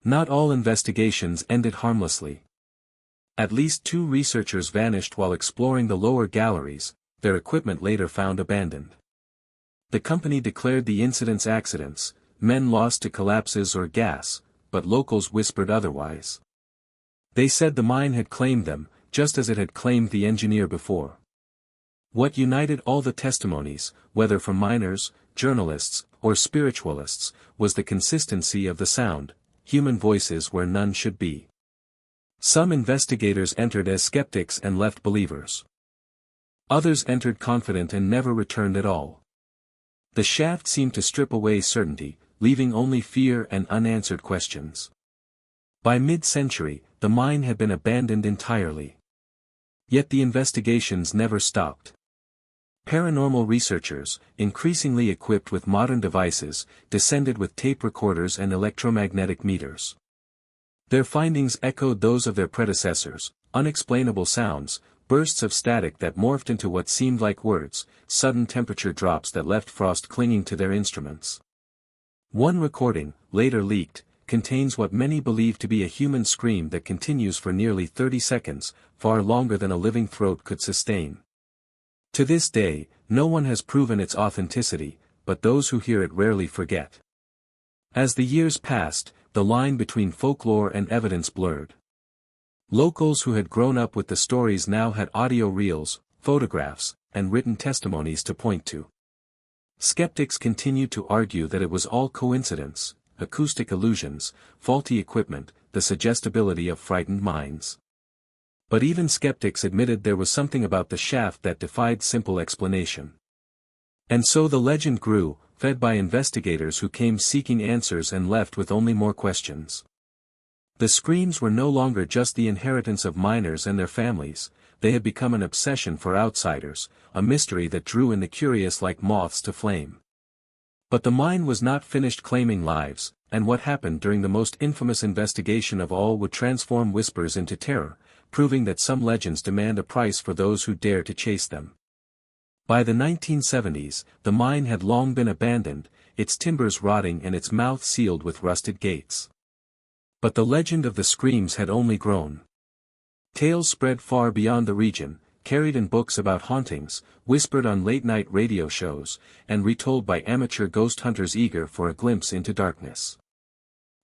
Not all investigations ended harmlessly. At least 2 researchers vanished while exploring the lower galleries, their equipment later found abandoned. The company declared the incidents accidents, men lost to collapses or gas, but locals whispered otherwise. They said the mine had claimed them, just as it had claimed the engineer before. What united all the testimonies, whether from miners, journalists, or spiritualists, was the consistency of the sound, human voices where none should be. Some investigators entered as skeptics and left believers. Others entered confident and never returned at all. The shaft seemed to strip away certainty, leaving only fear and unanswered questions. By mid-century, the mine had been abandoned entirely. Yet the investigations never stopped. Paranormal researchers, increasingly equipped with modern devices, descended with tape recorders and electromagnetic meters. Their findings echoed those of their predecessors: unexplainable sounds, bursts of static that morphed into what seemed like words, sudden temperature drops that left frost clinging to their instruments. One recording, later leaked, contains what many believe to be a human scream that continues for nearly 30 seconds, far longer than a living throat could sustain. To this day, no one has proven its authenticity, but those who hear it rarely forget. As the years passed, the line between folklore and evidence blurred. Locals who had grown up with the stories now had audio reels, photographs, and written testimonies to point to. Skeptics continued to argue that it was all coincidence, acoustic illusions, faulty equipment, the suggestibility of frightened minds. But even skeptics admitted there was something about the shaft that defied simple explanation. And so the legend grew, fed by investigators who came seeking answers and left with only more questions. The screams were no longer just the inheritance of miners and their families, they had become an obsession for outsiders, a mystery that drew in the curious like moths to flame. But the mine was not finished claiming lives, and what happened during the most infamous investigation of all would transform whispers into terror, proving that some legends demand a price for those who dare to chase them. By the 1970s, the mine had long been abandoned, its timbers rotting and its mouth sealed with rusted gates. But the legend of the screams had only grown. Tales spread far beyond the region, carried in books about hauntings, whispered on late-night radio shows, and retold by amateur ghost hunters eager for a glimpse into darkness.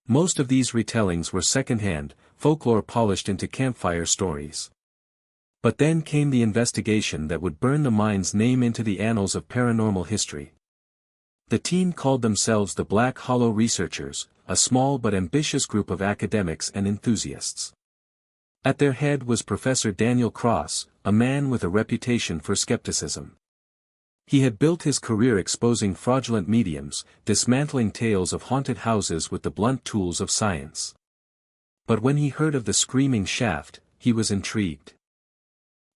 Most of these retellings were second-hand, folklore polished into campfire stories. But then came the investigation that would burn the mine's name into the annals of paranormal history. The team called themselves the Black Hollow Researchers, a small but ambitious group of academics and enthusiasts. At their head was Professor Daniel Cross, a man with a reputation for skepticism. He had built his career exposing fraudulent mediums, dismantling tales of haunted houses with the blunt tools of science. But when he heard of the screaming shaft, he was intrigued.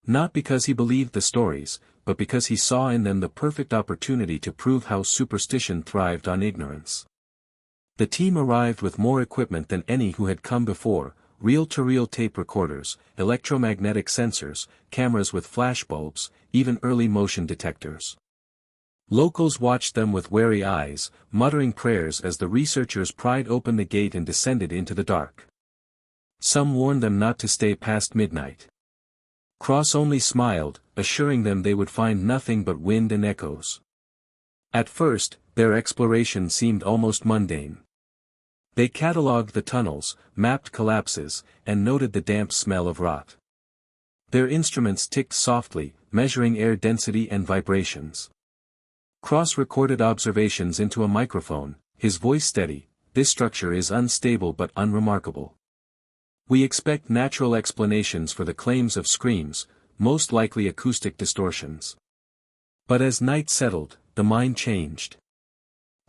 Not because he believed the stories, but because he saw in them the perfect opportunity to prove how superstition thrived on ignorance. The team arrived with more equipment than any who had come before: reel-to-reel tape recorders, electromagnetic sensors, cameras with flashbulbs, even early motion detectors. Locals watched them with wary eyes, muttering prayers as the researchers pried open the gate and descended into the dark. Some warned them not to stay past midnight. Cross only smiled, assuring them they would find nothing but wind and echoes. At first, their exploration seemed almost mundane. They catalogued the tunnels, mapped collapses, and noted the damp smell of rot. Their instruments ticked softly, measuring air density and vibrations. Cross recorded observations into a microphone, his voice steady: "This structure is unstable but unremarkable. We expect natural explanations for the claims of screams, most likely acoustic distortions." But as night settled, the mine changed.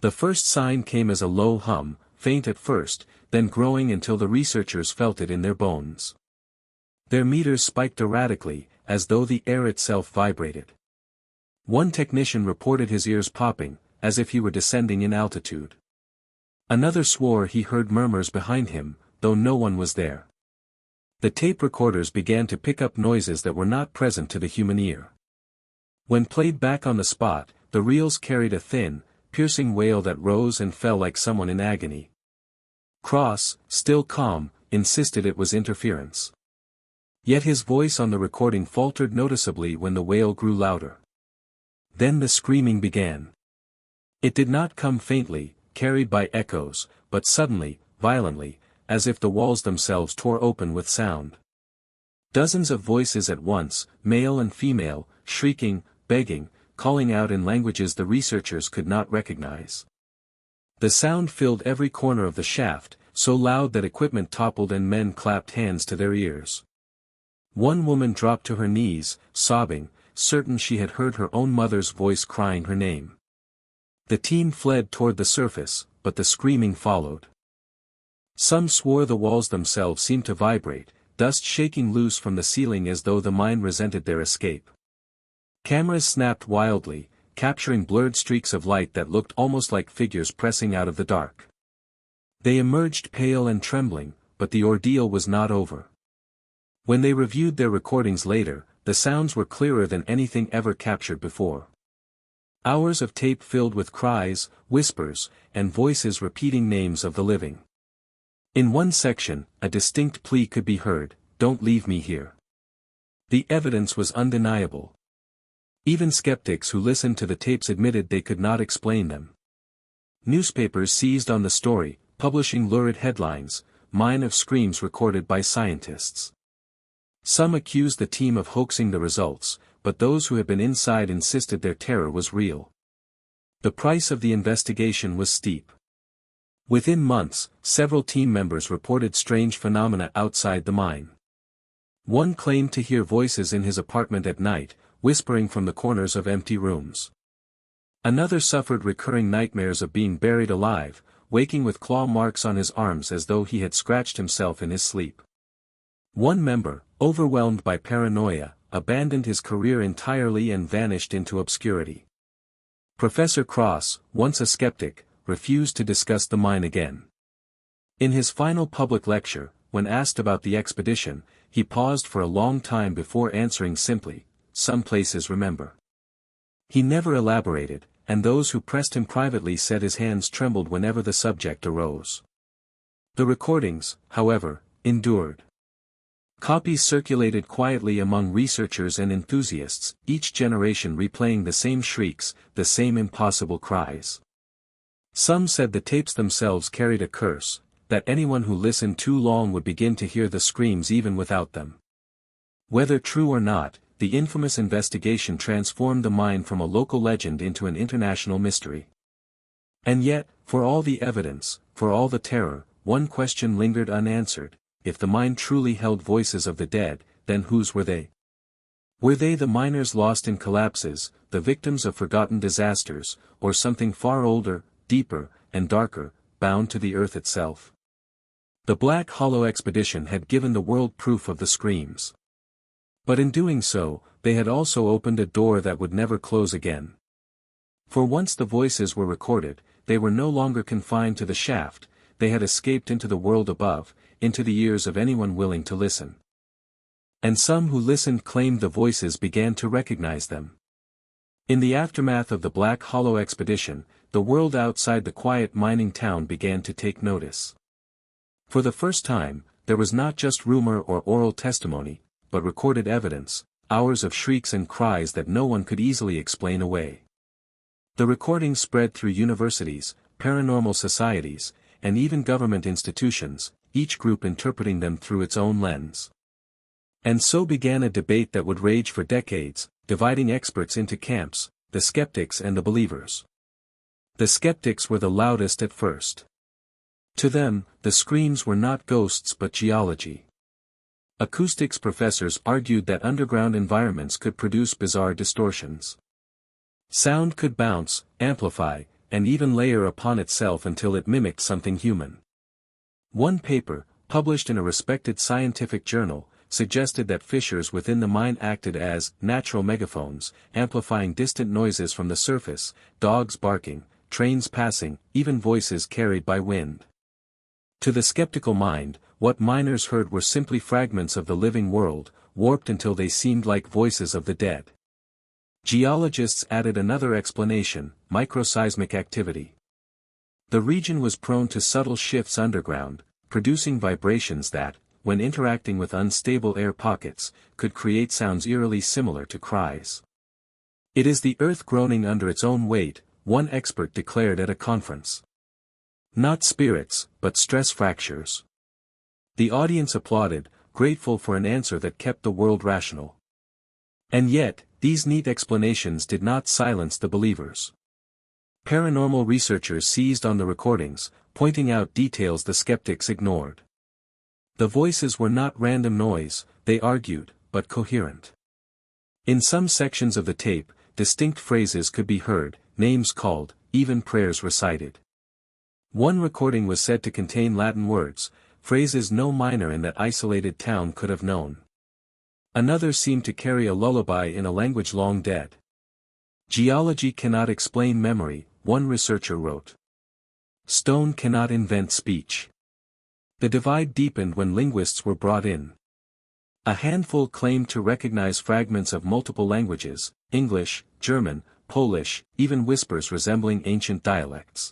The first sign came as a low hum, faint at first, then growing until the researchers felt it in their bones. Their meters spiked erratically, as though the air itself vibrated. One technician reported his ears popping, as if he were descending in altitude. Another swore he heard murmurs behind him, though no one was there. The tape recorders began to pick up noises that were not present to the human ear. When played back on the spot, the reels carried a thin, piercing wail that rose and fell like someone in agony. Cross, still calm, insisted it was interference. Yet his voice on the recording faltered noticeably when the wail grew louder. Then the screaming began. It did not come faintly, carried by echoes, but suddenly, violently, as if the walls themselves tore open with sound. Dozens of voices at once, male and female, shrieking, begging, calling out in languages the researchers could not recognize. The sound filled every corner of the shaft, so loud that equipment toppled and men clapped hands to their ears. One woman dropped to her knees, sobbing, certain she had heard her own mother's voice crying her name. The team fled toward the surface, but the screaming followed. Some swore the walls themselves seemed to vibrate, dust shaking loose from the ceiling as though the mine resented their escape. Cameras snapped wildly, capturing blurred streaks of light that looked almost like figures pressing out of the dark. They emerged pale and trembling, but the ordeal was not over. When they reviewed their recordings later, the sounds were clearer than anything ever captured before. Hours of tape filled with cries, whispers, and voices repeating names of the living. In one section, a distinct plea could be heard, "Don't leave me here." The evidence was undeniable. Even skeptics who listened to the tapes admitted they could not explain them. Newspapers seized on the story, publishing lurid headlines, "Mine of screams recorded by scientists." Some accused the team of hoaxing the results, but those who had been inside insisted their terror was real. The price of the investigation was steep. Within months, several team members reported strange phenomena outside the mine. One claimed to hear voices in his apartment at night, whispering from the corners of empty rooms. Another suffered recurring nightmares of being buried alive, waking with claw marks on his arms as though he had scratched himself in his sleep. One member, overwhelmed by paranoia, abandoned his career entirely and vanished into obscurity. Professor Cross, once a skeptic, refused to discuss the mine again. In his final public lecture, when asked about the expedition, he paused for a long time before answering simply, "Some places remember." He never elaborated, and those who pressed him privately said his hands trembled whenever the subject arose. The recordings, however, endured. Copies circulated quietly among researchers and enthusiasts, each generation replaying the same shrieks, the same impossible cries. Some said the tapes themselves carried a curse, that anyone who listened too long would begin to hear the screams even without them. Whether true or not, the infamous investigation transformed the mine from a local legend into an international mystery. And yet, for all the evidence, for all the terror, one question lingered unanswered: if the mine truly held voices of the dead, then whose were they? Were they the miners lost in collapses, the victims of forgotten disasters, or something far older, deeper, and darker, bound to the earth itself? The Black Hollow expedition had given the world proof of the screams. But in doing so, they had also opened a door that would never close again. For once the voices were recorded, they were no longer confined to the shaft, they had escaped into the world above, into the ears of anyone willing to listen. And some who listened claimed the voices began to recognize them. In the aftermath of the Black Hollow expedition, the world outside the quiet mining town began to take notice. For the first time, there was not just rumor or oral testimony, but recorded evidence, hours of shrieks and cries that no one could easily explain away. The recordings spread through universities, paranormal societies, and even government institutions, each group interpreting them through its own lens. And so began a debate that would rage for decades, dividing experts into camps, the skeptics and the believers. The skeptics were the loudest at first. To them, the screams were not ghosts but geology. Acoustics professors argued that underground environments could produce bizarre distortions. Sound could bounce, amplify, and even layer upon itself until it mimicked something human. One paper, published in a respected scientific journal, suggested that fissures within the mine acted as natural megaphones, amplifying distant noises from the surface, dogs barking, trains passing, even voices carried by wind. To the skeptical mind, what miners heard were simply fragments of the living world, warped until they seemed like voices of the dead. Geologists added another explanation: microseismic activity. The region was prone to subtle shifts underground, producing vibrations that, when interacting with unstable air pockets, could create sounds eerily similar to cries. "It is the earth groaning under its own weight," one expert declared at a conference. "Not spirits, but stress fractures." The audience applauded, grateful for an answer that kept the world rational. And yet, these neat explanations did not silence the believers. Paranormal researchers seized on the recordings, pointing out details the skeptics ignored. The voices were not random noise, they argued, but coherent. In some sections of the tape, distinct phrases could be heard, names called, even prayers recited. One recording was said to contain Latin words, phrases no miner in that isolated town could have known. Another seemed to carry a lullaby in a language long dead. "Geology cannot explain memory," one researcher wrote. "Stone cannot invent speech." The divide deepened when linguists were brought in. A handful claimed to recognize fragments of multiple languages, English, German, Polish, even whispers resembling ancient dialects.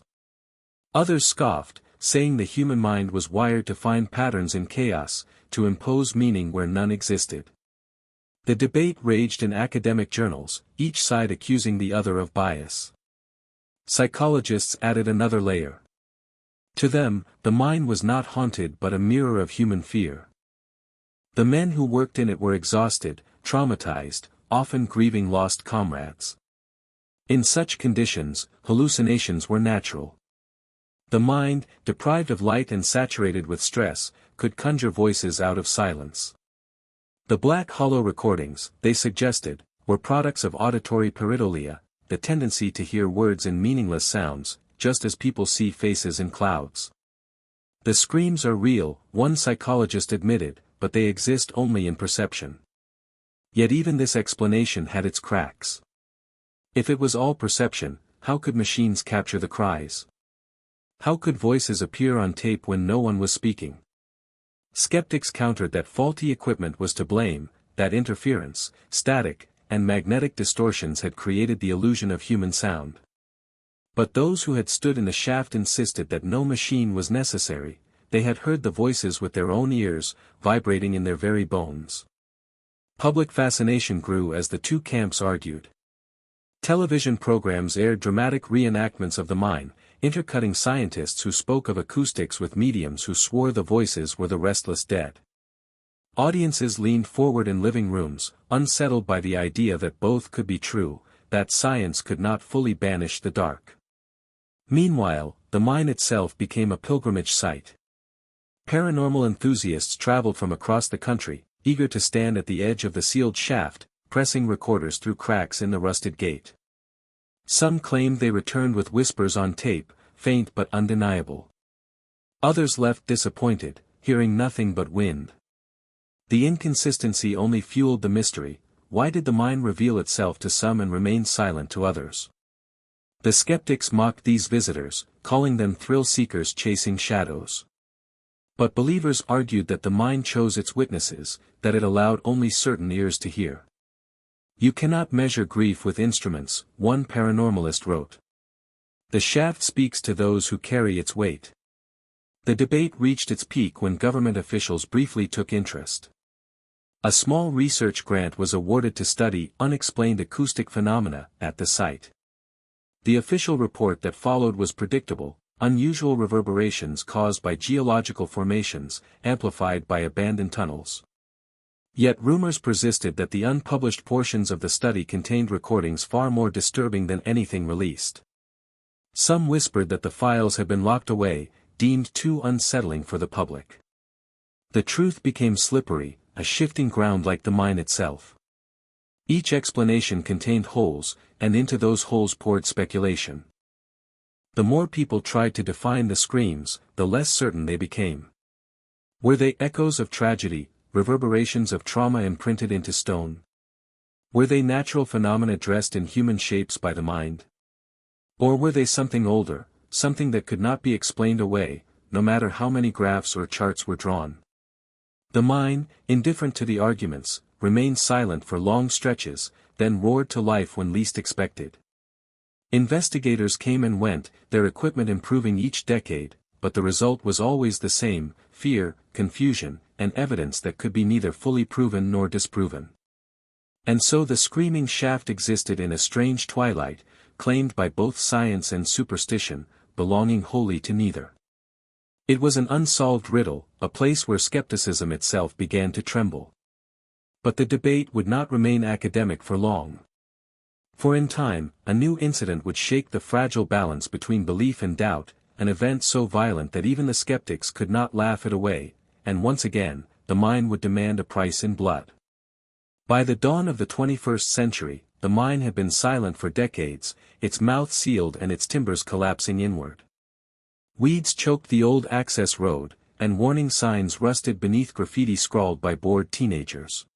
Others scoffed, saying the human mind was wired to find patterns in chaos, to impose meaning where none existed. The debate raged in academic journals, each side accusing the other of bias. Psychologists added another layer. To them, the mind was not haunted but a mirror of human fear. The men who worked in it were exhausted, traumatized, often grieving lost comrades. In such conditions, hallucinations were natural. The mind, deprived of light and saturated with stress, could conjure voices out of silence. The black hollow recordings, they suggested, were products of auditory pareidolia, the tendency to hear words in meaningless sounds, just as people see faces in clouds. The screams are real, one psychologist admitted, but they exist only in perception. Yet even this explanation had its cracks. If it was all perception, how could machines capture the cries? How could voices appear on tape when no one was speaking? Skeptics countered that faulty equipment was to blame, that interference, static, and magnetic distortions had created the illusion of human sound. But those who had stood in the shaft insisted that no machine was necessary, they had heard the voices with their own ears, vibrating in their very bones. Public fascination grew as the two camps argued. Television programs aired dramatic reenactments of the mine, intercutting scientists who spoke of acoustics with mediums who swore the voices were the restless dead. Audiences leaned forward in living rooms, unsettled by the idea that both could be true, that science could not fully banish the dark. Meanwhile, the mine itself became a pilgrimage site. Paranormal enthusiasts traveled from across the country, eager to stand at the edge of the sealed shaft, pressing recorders through cracks in the rusted gate. Some claimed they returned with whispers on tape, faint but undeniable. Others left disappointed, hearing nothing but wind. The inconsistency only fueled the mystery. Why did the mine reveal itself to some and remain silent to others? The skeptics mocked these visitors, calling them thrill-seekers chasing shadows. But believers argued that the mine chose its witnesses, that it allowed only certain ears to hear. You cannot measure grief with instruments, one paranormalist wrote. The shaft speaks to those who carry its weight. The debate reached its peak when government officials briefly took interest. A small research grant was awarded to study unexplained acoustic phenomena at the site. The official report that followed was predictable: unusual reverberations caused by geological formations, amplified by abandoned tunnels. Yet rumors persisted that the unpublished portions of the study contained recordings far more disturbing than anything released. Some whispered that the files had been locked away, deemed too unsettling for the public. The truth became slippery, a shifting ground like the mine itself. Each explanation contained holes, and into those holes poured speculation. The more people tried to define the screams, the less certain they became. Were they echoes of tragedy, reverberations of trauma imprinted into stone? Were they natural phenomena dressed in human shapes by the mind? Or were they something older, something that could not be explained away, no matter how many graphs or charts were drawn? The mine, indifferent to the arguments, remained silent for long stretches, then roared to life when least expected. Investigators came and went, their equipment improving each decade, but the result was always the same: fear, confusion, and evidence that could be neither fully proven nor disproven. And so the screaming shaft existed in a strange twilight, claimed by both science and superstition, belonging wholly to neither. It was an unsolved riddle, a place where skepticism itself began to tremble. But the debate would not remain academic for long. For in time, a new incident would shake the fragile balance between belief and doubt, an event so violent that even the skeptics could not laugh it away, and once again, the mine would demand a price in blood. By the dawn of the 21st century, the mine had been silent for decades, its mouth sealed and its timbers collapsing inward. Weeds choked the old access road, and warning signs rusted beneath graffiti scrawled by bored teenagers.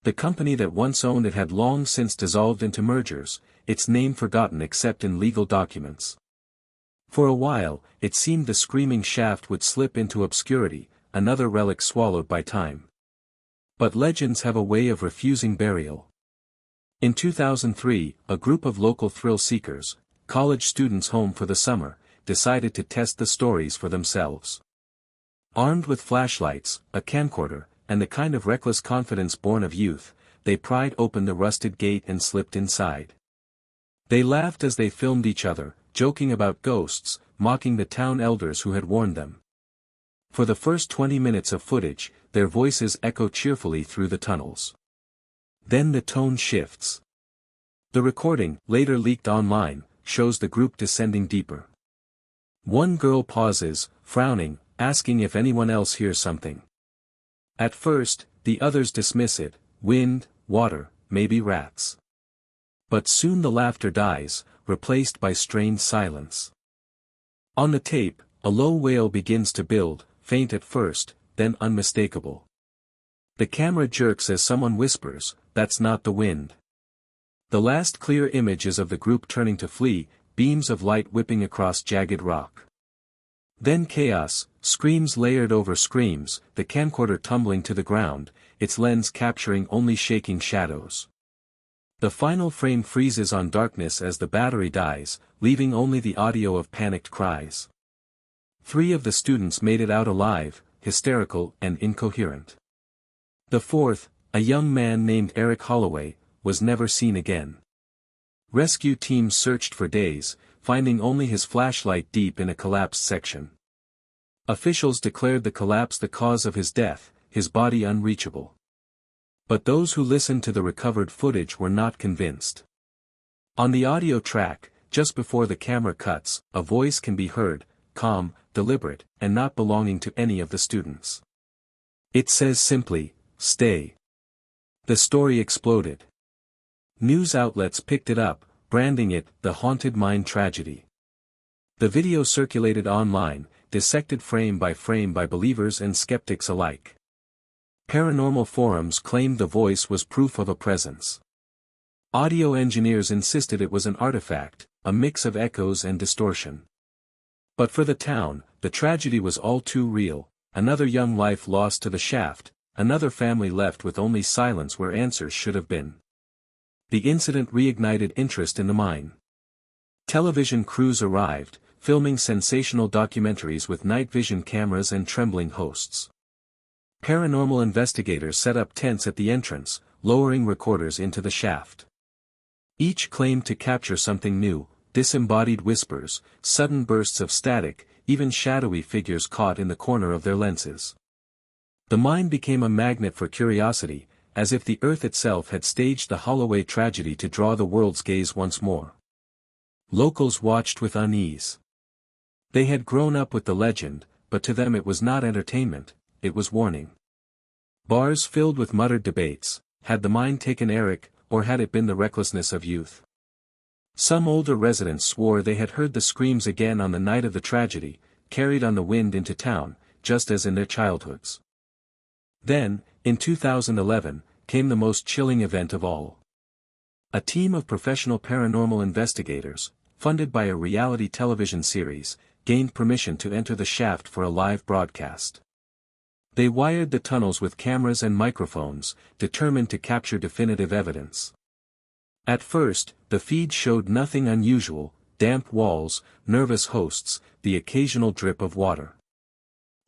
The company that once owned it had long since dissolved into mergers, its name forgotten except in legal documents. For a while, it seemed the screaming shaft would slip into obscurity, another relic swallowed by time. But legends have a way of refusing burial. In 2003, a group of local thrill seekers, college students home for the summer, decided to test the stories for themselves. Armed with flashlights, a camcorder, and the kind of reckless confidence born of youth, they pried open the rusted gate and slipped inside. They laughed as they filmed each other, joking about ghosts, mocking the town elders who had warned them. For the first 20 minutes of footage, their voices echo cheerfully through the tunnels. Then the tone shifts. The recording, later leaked online, shows the group descending deeper. One girl pauses, frowning, asking if anyone else hears something. At first, the others dismiss it: wind, water, maybe rats. But soon the laughter dies, replaced by strained silence. On the tape, a low wail begins to build, faint at first, then unmistakable. The camera jerks as someone whispers, "That's not the wind." The last clear image is of the group turning to flee, beams of light whipping across jagged rock. Then chaos, screams layered over screams, the camcorder tumbling to the ground, its lens capturing only shaking shadows. The final frame freezes on darkness as the battery dies, leaving only the audio of panicked cries. 3 of the students made it out alive, hysterical and incoherent. The 4th, a young man named Eric Holloway, was never seen again. Rescue teams searched for days, finding only his flashlight deep in a collapsed section. Officials declared the collapse the cause of his death, his body unreachable. But those who listened to the recovered footage were not convinced. On the audio track, just before the camera cuts, a voice can be heard, calm, deliberate, and not belonging to any of the students. It says simply, "Stay." The story exploded. News outlets picked it up, branding it the Haunted Mine tragedy. The video circulated online, dissected frame by believers and skeptics alike. Paranormal forums claimed the voice was proof of a presence. Audio engineers insisted it was an artifact, a mix of echoes and distortion. But for the town, the tragedy was all too real: another young life lost to the shaft, another family left with only silence where answers should have been. The incident reignited interest in the mine. Television crews arrived, filming sensational documentaries with night vision cameras and trembling hosts. Paranormal investigators set up tents at the entrance, lowering recorders into the shaft. Each claimed to capture something new: disembodied whispers, sudden bursts of static, even shadowy figures caught in the corner of their lenses. The mine became a magnet for curiosity, as if the earth itself had staged the Holloway tragedy to draw the world's gaze once more. Locals watched with unease. They had grown up with the legend, but to them it was not entertainment, it was warning. Bars filled with muttered debates: had the mine taken Eric, or had it been the recklessness of youth? Some older residents swore they had heard the screams again on the night of the tragedy, carried on the wind into town, just as in their childhoods. Then, in 2011, came the most chilling event of all. A team of professional paranormal investigators, funded by a reality television series, gained permission to enter the shaft for a live broadcast. They wired the tunnels with cameras and microphones, determined to capture definitive evidence. At first, the feed showed nothing unusual: damp walls, nervous hosts, the occasional drip of water.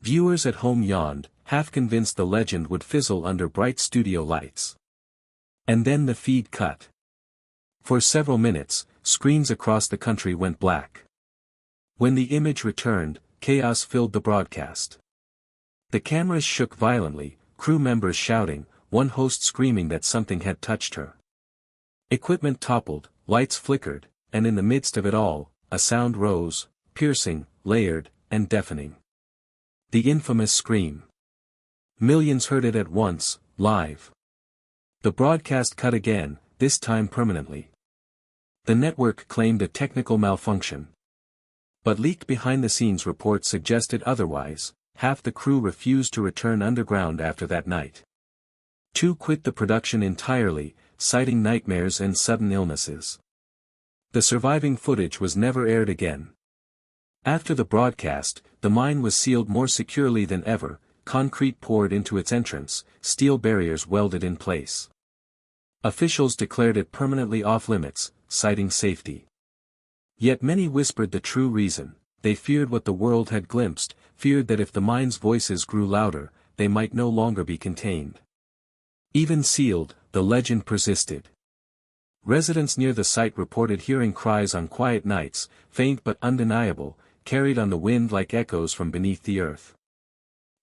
Viewers at home yawned, half convinced the legend would fizzle under bright studio lights. And then the feed cut. For several minutes, screens across the country went black. When the image returned, chaos filled the broadcast. The cameras shook violently, crew members shouting, one host screaming that something had touched her. Equipment toppled, lights flickered, and in the midst of it all, a sound rose, piercing, layered, and deafening. The infamous scream. Millions heard it at once, live. The broadcast cut again, this time permanently. The network claimed a technical malfunction. But leaked behind-the-scenes reports suggested otherwise: half the crew refused to return underground after that night. 2 quit the production entirely, citing nightmares and sudden illnesses. The surviving footage was never aired again. After the broadcast, the mine was sealed more securely than ever, concrete poured into its entrance, steel barriers welded in place. Officials declared it permanently off-limits, citing safety. Yet many whispered the true reason. They feared what the world had glimpsed, feared that if the mine's voices grew louder, they might no longer be contained. Even sealed, the legend persisted. Residents near the site reported hearing cries on quiet nights, faint but undeniable, carried on the wind like echoes from beneath the earth.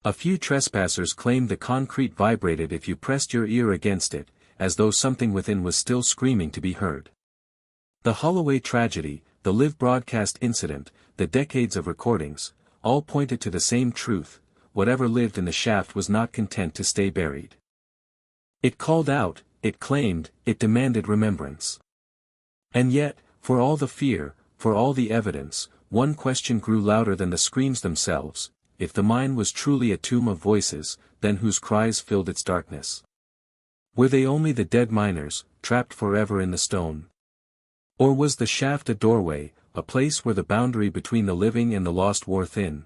A few trespassers claimed the concrete vibrated if you pressed your ear against it, as though something within was still screaming to be heard. The Holloway tragedy, the live broadcast incident, the decades of recordings, all pointed to the same truth: whatever lived in the shaft was not content to stay buried. It called out, it claimed, it demanded remembrance. And yet, for all the fear, for all the evidence, one question grew louder than the screams themselves: if the mine was truly a tomb of voices, then whose cries filled its darkness? Were they only the dead miners, trapped forever in the stone? Or was the shaft a doorway, a place where the boundary between the living and the lost wore thin?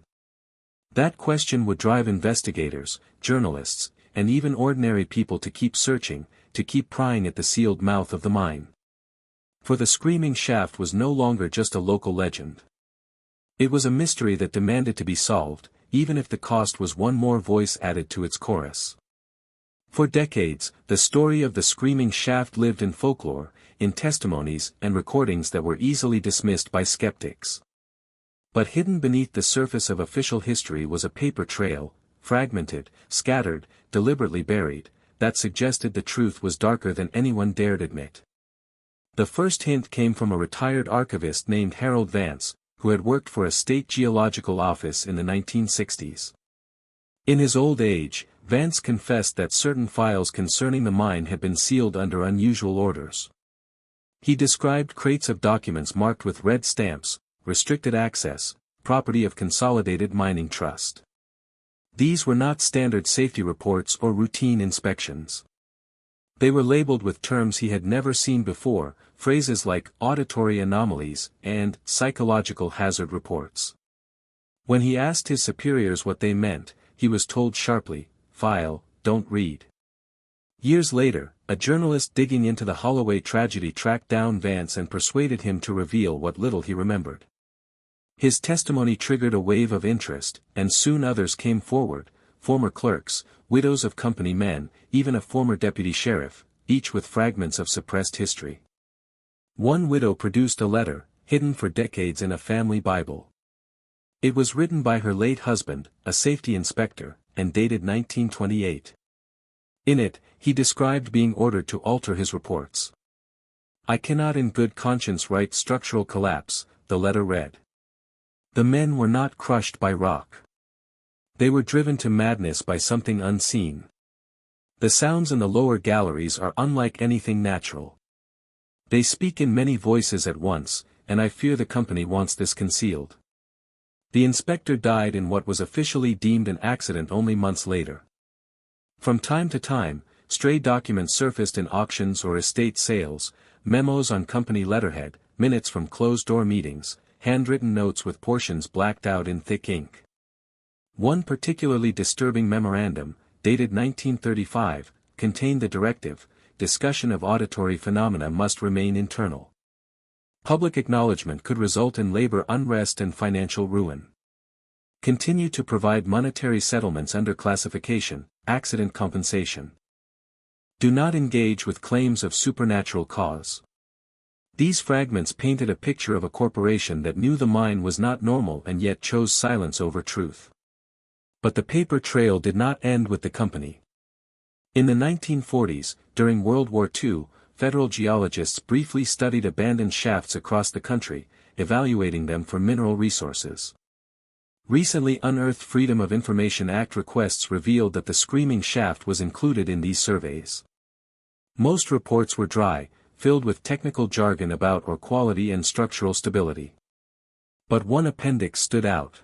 That question would drive investigators, journalists, and even ordinary people to keep searching, to keep prying at the sealed mouth of the mine. For the screaming shaft was no longer just a local legend. It was a mystery that demanded to be solved, even if the cost was one more voice added to its chorus. For decades, the story of the screaming shaft lived in folklore, in testimonies and recordings that were easily dismissed by skeptics. But hidden beneath the surface of official history was a paper trail, fragmented, scattered, deliberately buried, that suggested the truth was darker than anyone dared admit. The first hint came from a retired archivist named Harold Vance, who had worked for a state geological office in the 1960s. In his old age, Vance confessed that certain files concerning the mine had been sealed under unusual orders. He described crates of documents marked with red stamps: restricted access, property of Consolidated Mining Trust. These were not standard safety reports or routine inspections. They were labeled with terms he had never seen before, phrases like auditory anomalies and psychological hazard reports. When he asked his superiors what they meant, he was told sharply, "File, don't read." Years later, a journalist digging into the Holloway tragedy tracked down Vance and persuaded him to reveal what little he remembered. His testimony triggered a wave of interest, and soon others came forward: former clerks, widows of company men, even a former deputy sheriff, each with fragments of suppressed history. One widow produced a letter, hidden for decades in a family Bible. It was written by her late husband, a safety inspector, and dated 1928. In it, he described being ordered to alter his reports. "I cannot in good conscience write structural collapse," the letter read. The men were not crushed by rock. They were driven to madness by something unseen. The sounds in the lower galleries are unlike anything natural. They speak in many voices at once, and I fear the company wants this concealed. The inspector died in what was officially deemed an accident only months later. From time to time, stray documents surfaced in auctions or estate sales: memos on company letterhead, minutes from closed-door meetings, handwritten notes with portions blacked out in thick ink. One particularly disturbing memorandum, dated 1935, contained the directive: discussion of auditory phenomena must remain internal. Public acknowledgement could result in labor unrest and financial ruin. Continue to provide monetary settlements under classification, accident compensation. Do not engage with claims of supernatural cause. These fragments painted a picture of a corporation that knew the mine was not normal and yet chose silence over truth. But the paper trail did not end with the company. In the 1940s, during World War II, federal geologists briefly studied abandoned shafts across the country, evaluating them for mineral resources. Recently unearthed Freedom of Information Act requests revealed that the screaming shaft was included in these surveys. Most reports were dry, filled with technical jargon about ore quality and structural stability. But one appendix stood out.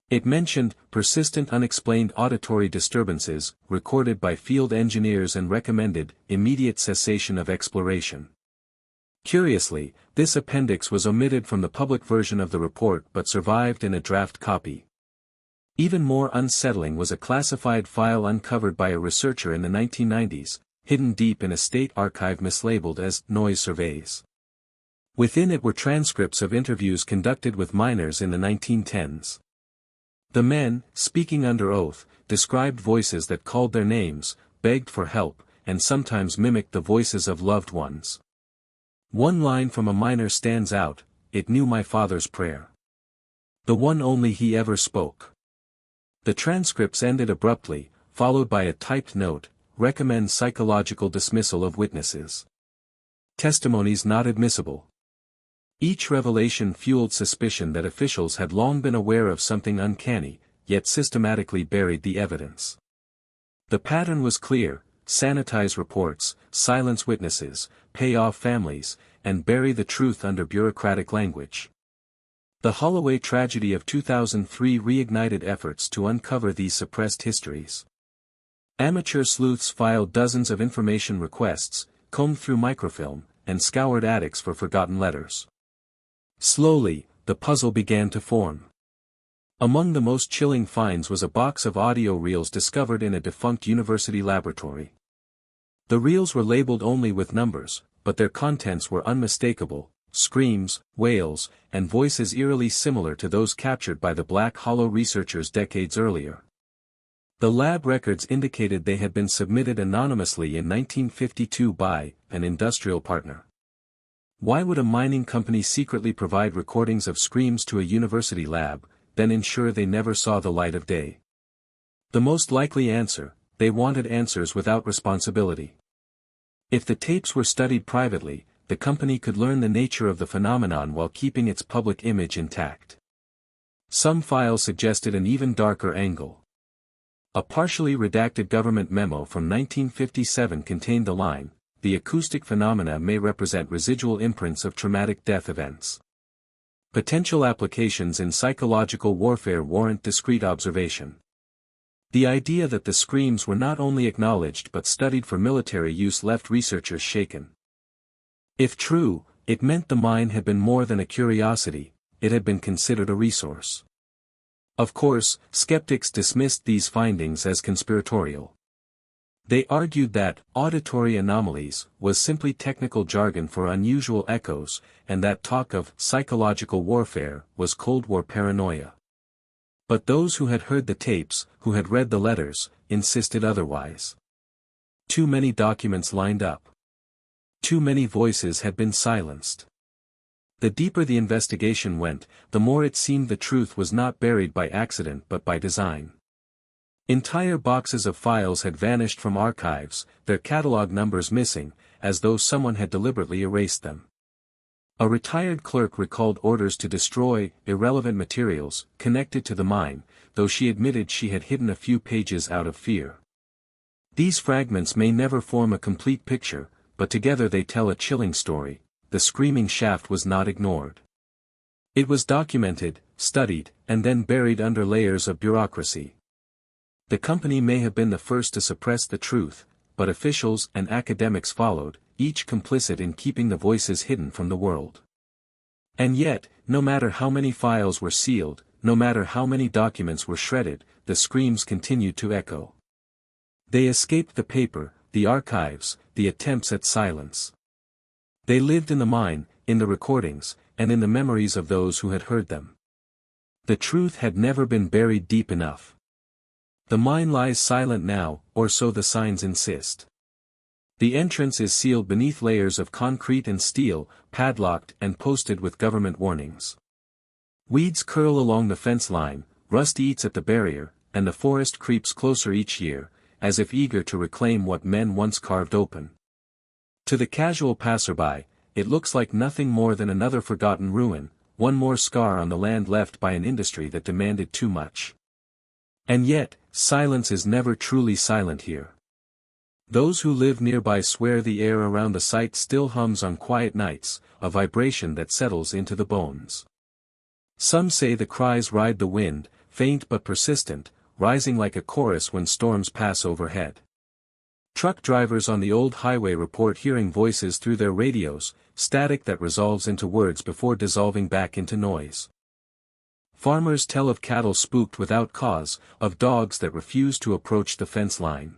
It mentioned persistent unexplained auditory disturbances, recorded by field engineers, and recommended immediate cessation of exploration. Curiously, this appendix was omitted from the public version of the report but survived in a draft copy. Even more unsettling was a classified file uncovered by a researcher in the 1990s, hidden deep in a state archive mislabeled as Noise Surveys. Within it were transcripts of interviews conducted with miners in the 1910s. The men, speaking under oath, described voices that called their names, begged for help, and sometimes mimicked the voices of loved ones. One line from a miner stands out, "It knew my father's prayer." The one only he ever spoke. The transcripts ended abruptly, followed by a typed note, "Recommend psychological dismissal of witnesses. Testimonies not admissible." Each revelation fueled suspicion that officials had long been aware of something uncanny, yet systematically buried the evidence. The pattern was clear: sanitize reports, silence witnesses, pay off families, and bury the truth under bureaucratic language. The Holloway tragedy of 2003 reignited efforts to uncover these suppressed histories. Amateur sleuths filed dozens of information requests, combed through microfilm, and scoured attics for forgotten letters. Slowly, the puzzle began to form. Among the most chilling finds was a box of audio reels discovered in a defunct university laboratory. The reels were labeled only with numbers, but their contents were unmistakable: screams, wails, and voices eerily similar to those captured by the Black Hollow researchers decades earlier. The lab records indicated they had been submitted anonymously in 1952 by an industrial partner. Why would a mining company secretly provide recordings of screams to a university lab, then ensure they never saw the light of day? The most likely answer: they wanted answers without responsibility. If the tapes were studied privately, the company could learn the nature of the phenomenon while keeping its public image intact. Some files suggested an even darker angle. A partially redacted government memo from 1957 contained the line, "The acoustic phenomena may represent residual imprints of traumatic death events. Potential applications in psychological warfare warrant discreet observation." The idea that the screams were not only acknowledged but studied for military use left researchers shaken. If true, it meant the mine had been more than a curiosity, it had been considered a resource. Of course, skeptics dismissed these findings as conspiratorial. They argued that "auditory anomalies" was simply technical jargon for unusual echoes, and that talk of psychological warfare was Cold War paranoia. But those who had heard the tapes, who had read the letters, insisted otherwise. Too many documents lined up. Too many voices had been silenced. The deeper the investigation went, the more it seemed the truth was not buried by accident but by design. Entire boxes of files had vanished from archives, their catalog numbers missing, as though someone had deliberately erased them. A retired clerk recalled orders to destroy irrelevant materials connected to the mine, though she admitted she had hidden a few pages out of fear. These fragments may never form a complete picture, but together they tell a chilling story: the screaming shaft was not ignored. It was documented, studied, and then buried under layers of bureaucracy. The company may have been the first to suppress the truth, but officials and academics followed, each complicit in keeping the voices hidden from the world. And yet, no matter how many files were sealed, no matter how many documents were shredded, the screams continued to echo. They escaped the paper, the archives, the attempts at silence. They lived in the mine, in the recordings, and in the memories of those who had heard them. The truth had never been buried deep enough. The mine lies silent now, or so the signs insist. The entrance is sealed beneath layers of concrete and steel, padlocked and posted with government warnings. Weeds curl along the fence line, rust eats at the barrier, and the forest creeps closer each year, as if eager to reclaim what men once carved open. To the casual passerby, it looks like nothing more than another forgotten ruin, one more scar on the land left by an industry that demanded too much. And yet, silence is never truly silent here. Those who live nearby swear the air around the site still hums on quiet nights, a vibration that settles into the bones. Some say the cries ride the wind, faint but persistent, rising like a chorus when storms pass overhead. Truck drivers on the old highway report hearing voices through their radios, static that resolves into words before dissolving back into noise. Farmers tell of cattle spooked without cause, of dogs that refuse to approach the fence line.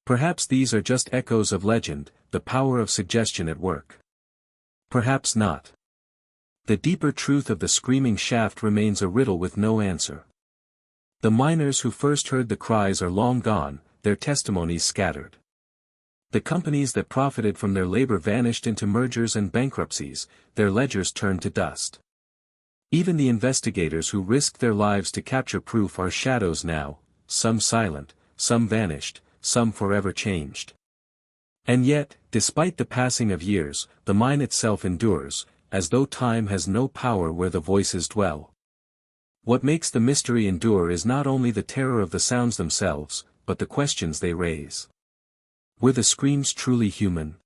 Perhaps these are just echoes of legend, the power of suggestion at work. Perhaps not. The deeper truth of the screaming shaft remains a riddle with no answer. The miners who first heard the cries are long gone, their testimonies scattered. The companies that profited from their labor vanished into mergers and bankruptcies, their ledgers turned to dust. Even the investigators who risked their lives to capture proof are shadows now, some silent, some vanished, some forever changed. And yet, despite the passing of years, the mine itself endures, as though time has no power where the voices dwell. What makes the mystery endure is not only the terror of the sounds themselves, but the questions they raise. Were the screams truly human?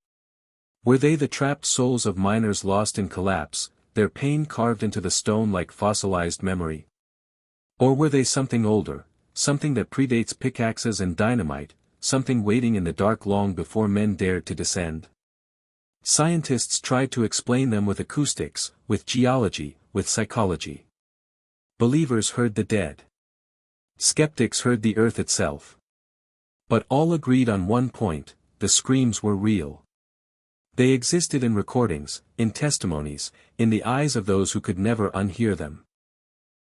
Were they the trapped souls of miners lost in collapse, their pain carved into the stone like fossilized memory? Or were they something older, something that predates pickaxes and dynamite, something waiting in the dark long before men dared to descend? Scientists tried to explain them with acoustics, with geology, with psychology. Believers heard the dead. Skeptics heard the earth itself. But all agreed on one point: the screams were real. They existed in recordings, in testimonies, in the eyes of those who could never unhear them.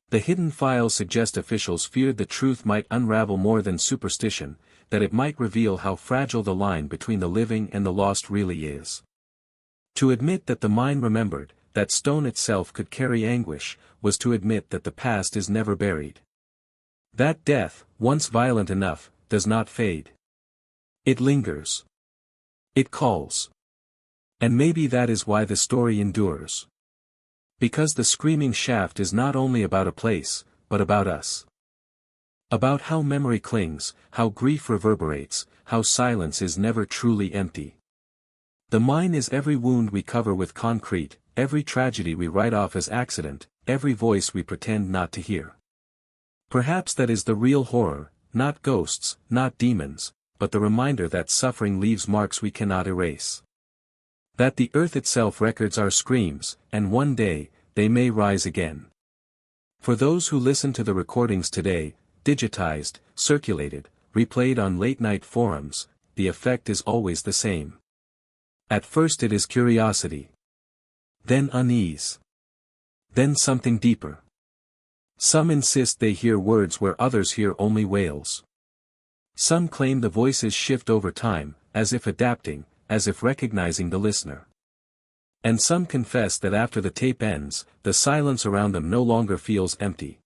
The hidden files suggest officials feared the truth might unravel more than superstition, that it might reveal how fragile the line between the living and the lost really is. To admit that the mine remembered, that stone itself could carry anguish, was to admit that the past is never buried. That death, once violent enough, does not fade. It lingers. It calls. And maybe that is why the story endures. Because the screaming shaft is not only about a place, but about us. About how memory clings, how grief reverberates, how silence is never truly empty. The mine is every wound we cover with concrete, every tragedy we write off as accident, every voice we pretend not to hear. Perhaps that is the real horror, not ghosts, not demons, but the reminder that suffering leaves marks we cannot erase. That the earth itself records our screams, and one day, they may rise again. For those who listen to the recordings today, digitized, circulated, replayed on late-night forums, the effect is always the same. At first it is curiosity. Then unease. Then something deeper. Some insist they hear words where others hear only wails. Some claim the voices shift over time, as if adapting, as if recognizing the listener. And some confess that after the tape ends, the silence around them no longer feels empty.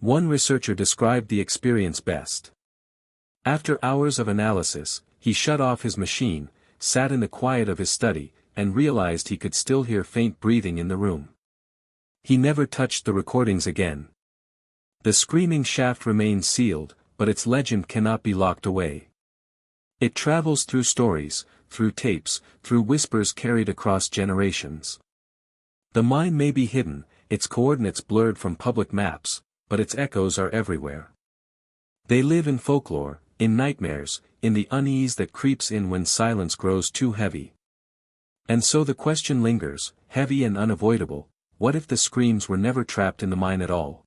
One researcher described the experience best. After hours of analysis, he shut off his machine, sat in the quiet of his study, and realized he could still hear faint breathing in the room. He never touched the recordings again. The screaming shaft remains sealed, but its legend cannot be locked away. It travels through stories, through tapes, through whispers carried across generations. The mine may be hidden, its coordinates blurred from public maps, but its echoes are everywhere. They live in folklore, in nightmares, in the unease that creeps in when silence grows too heavy. And so the question lingers, heavy and unavoidable: what if the screams were never trapped in the mine at all?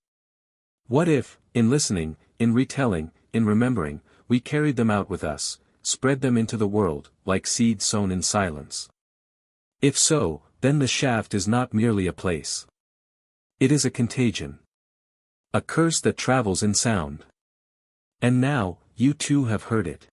What if, in listening, in retelling, in remembering, we carried them out with us, spread them into the world, like seeds sown in silence? If so, then the shaft is not merely a place. It is a contagion. A curse that travels in sound. And now, you too have heard it.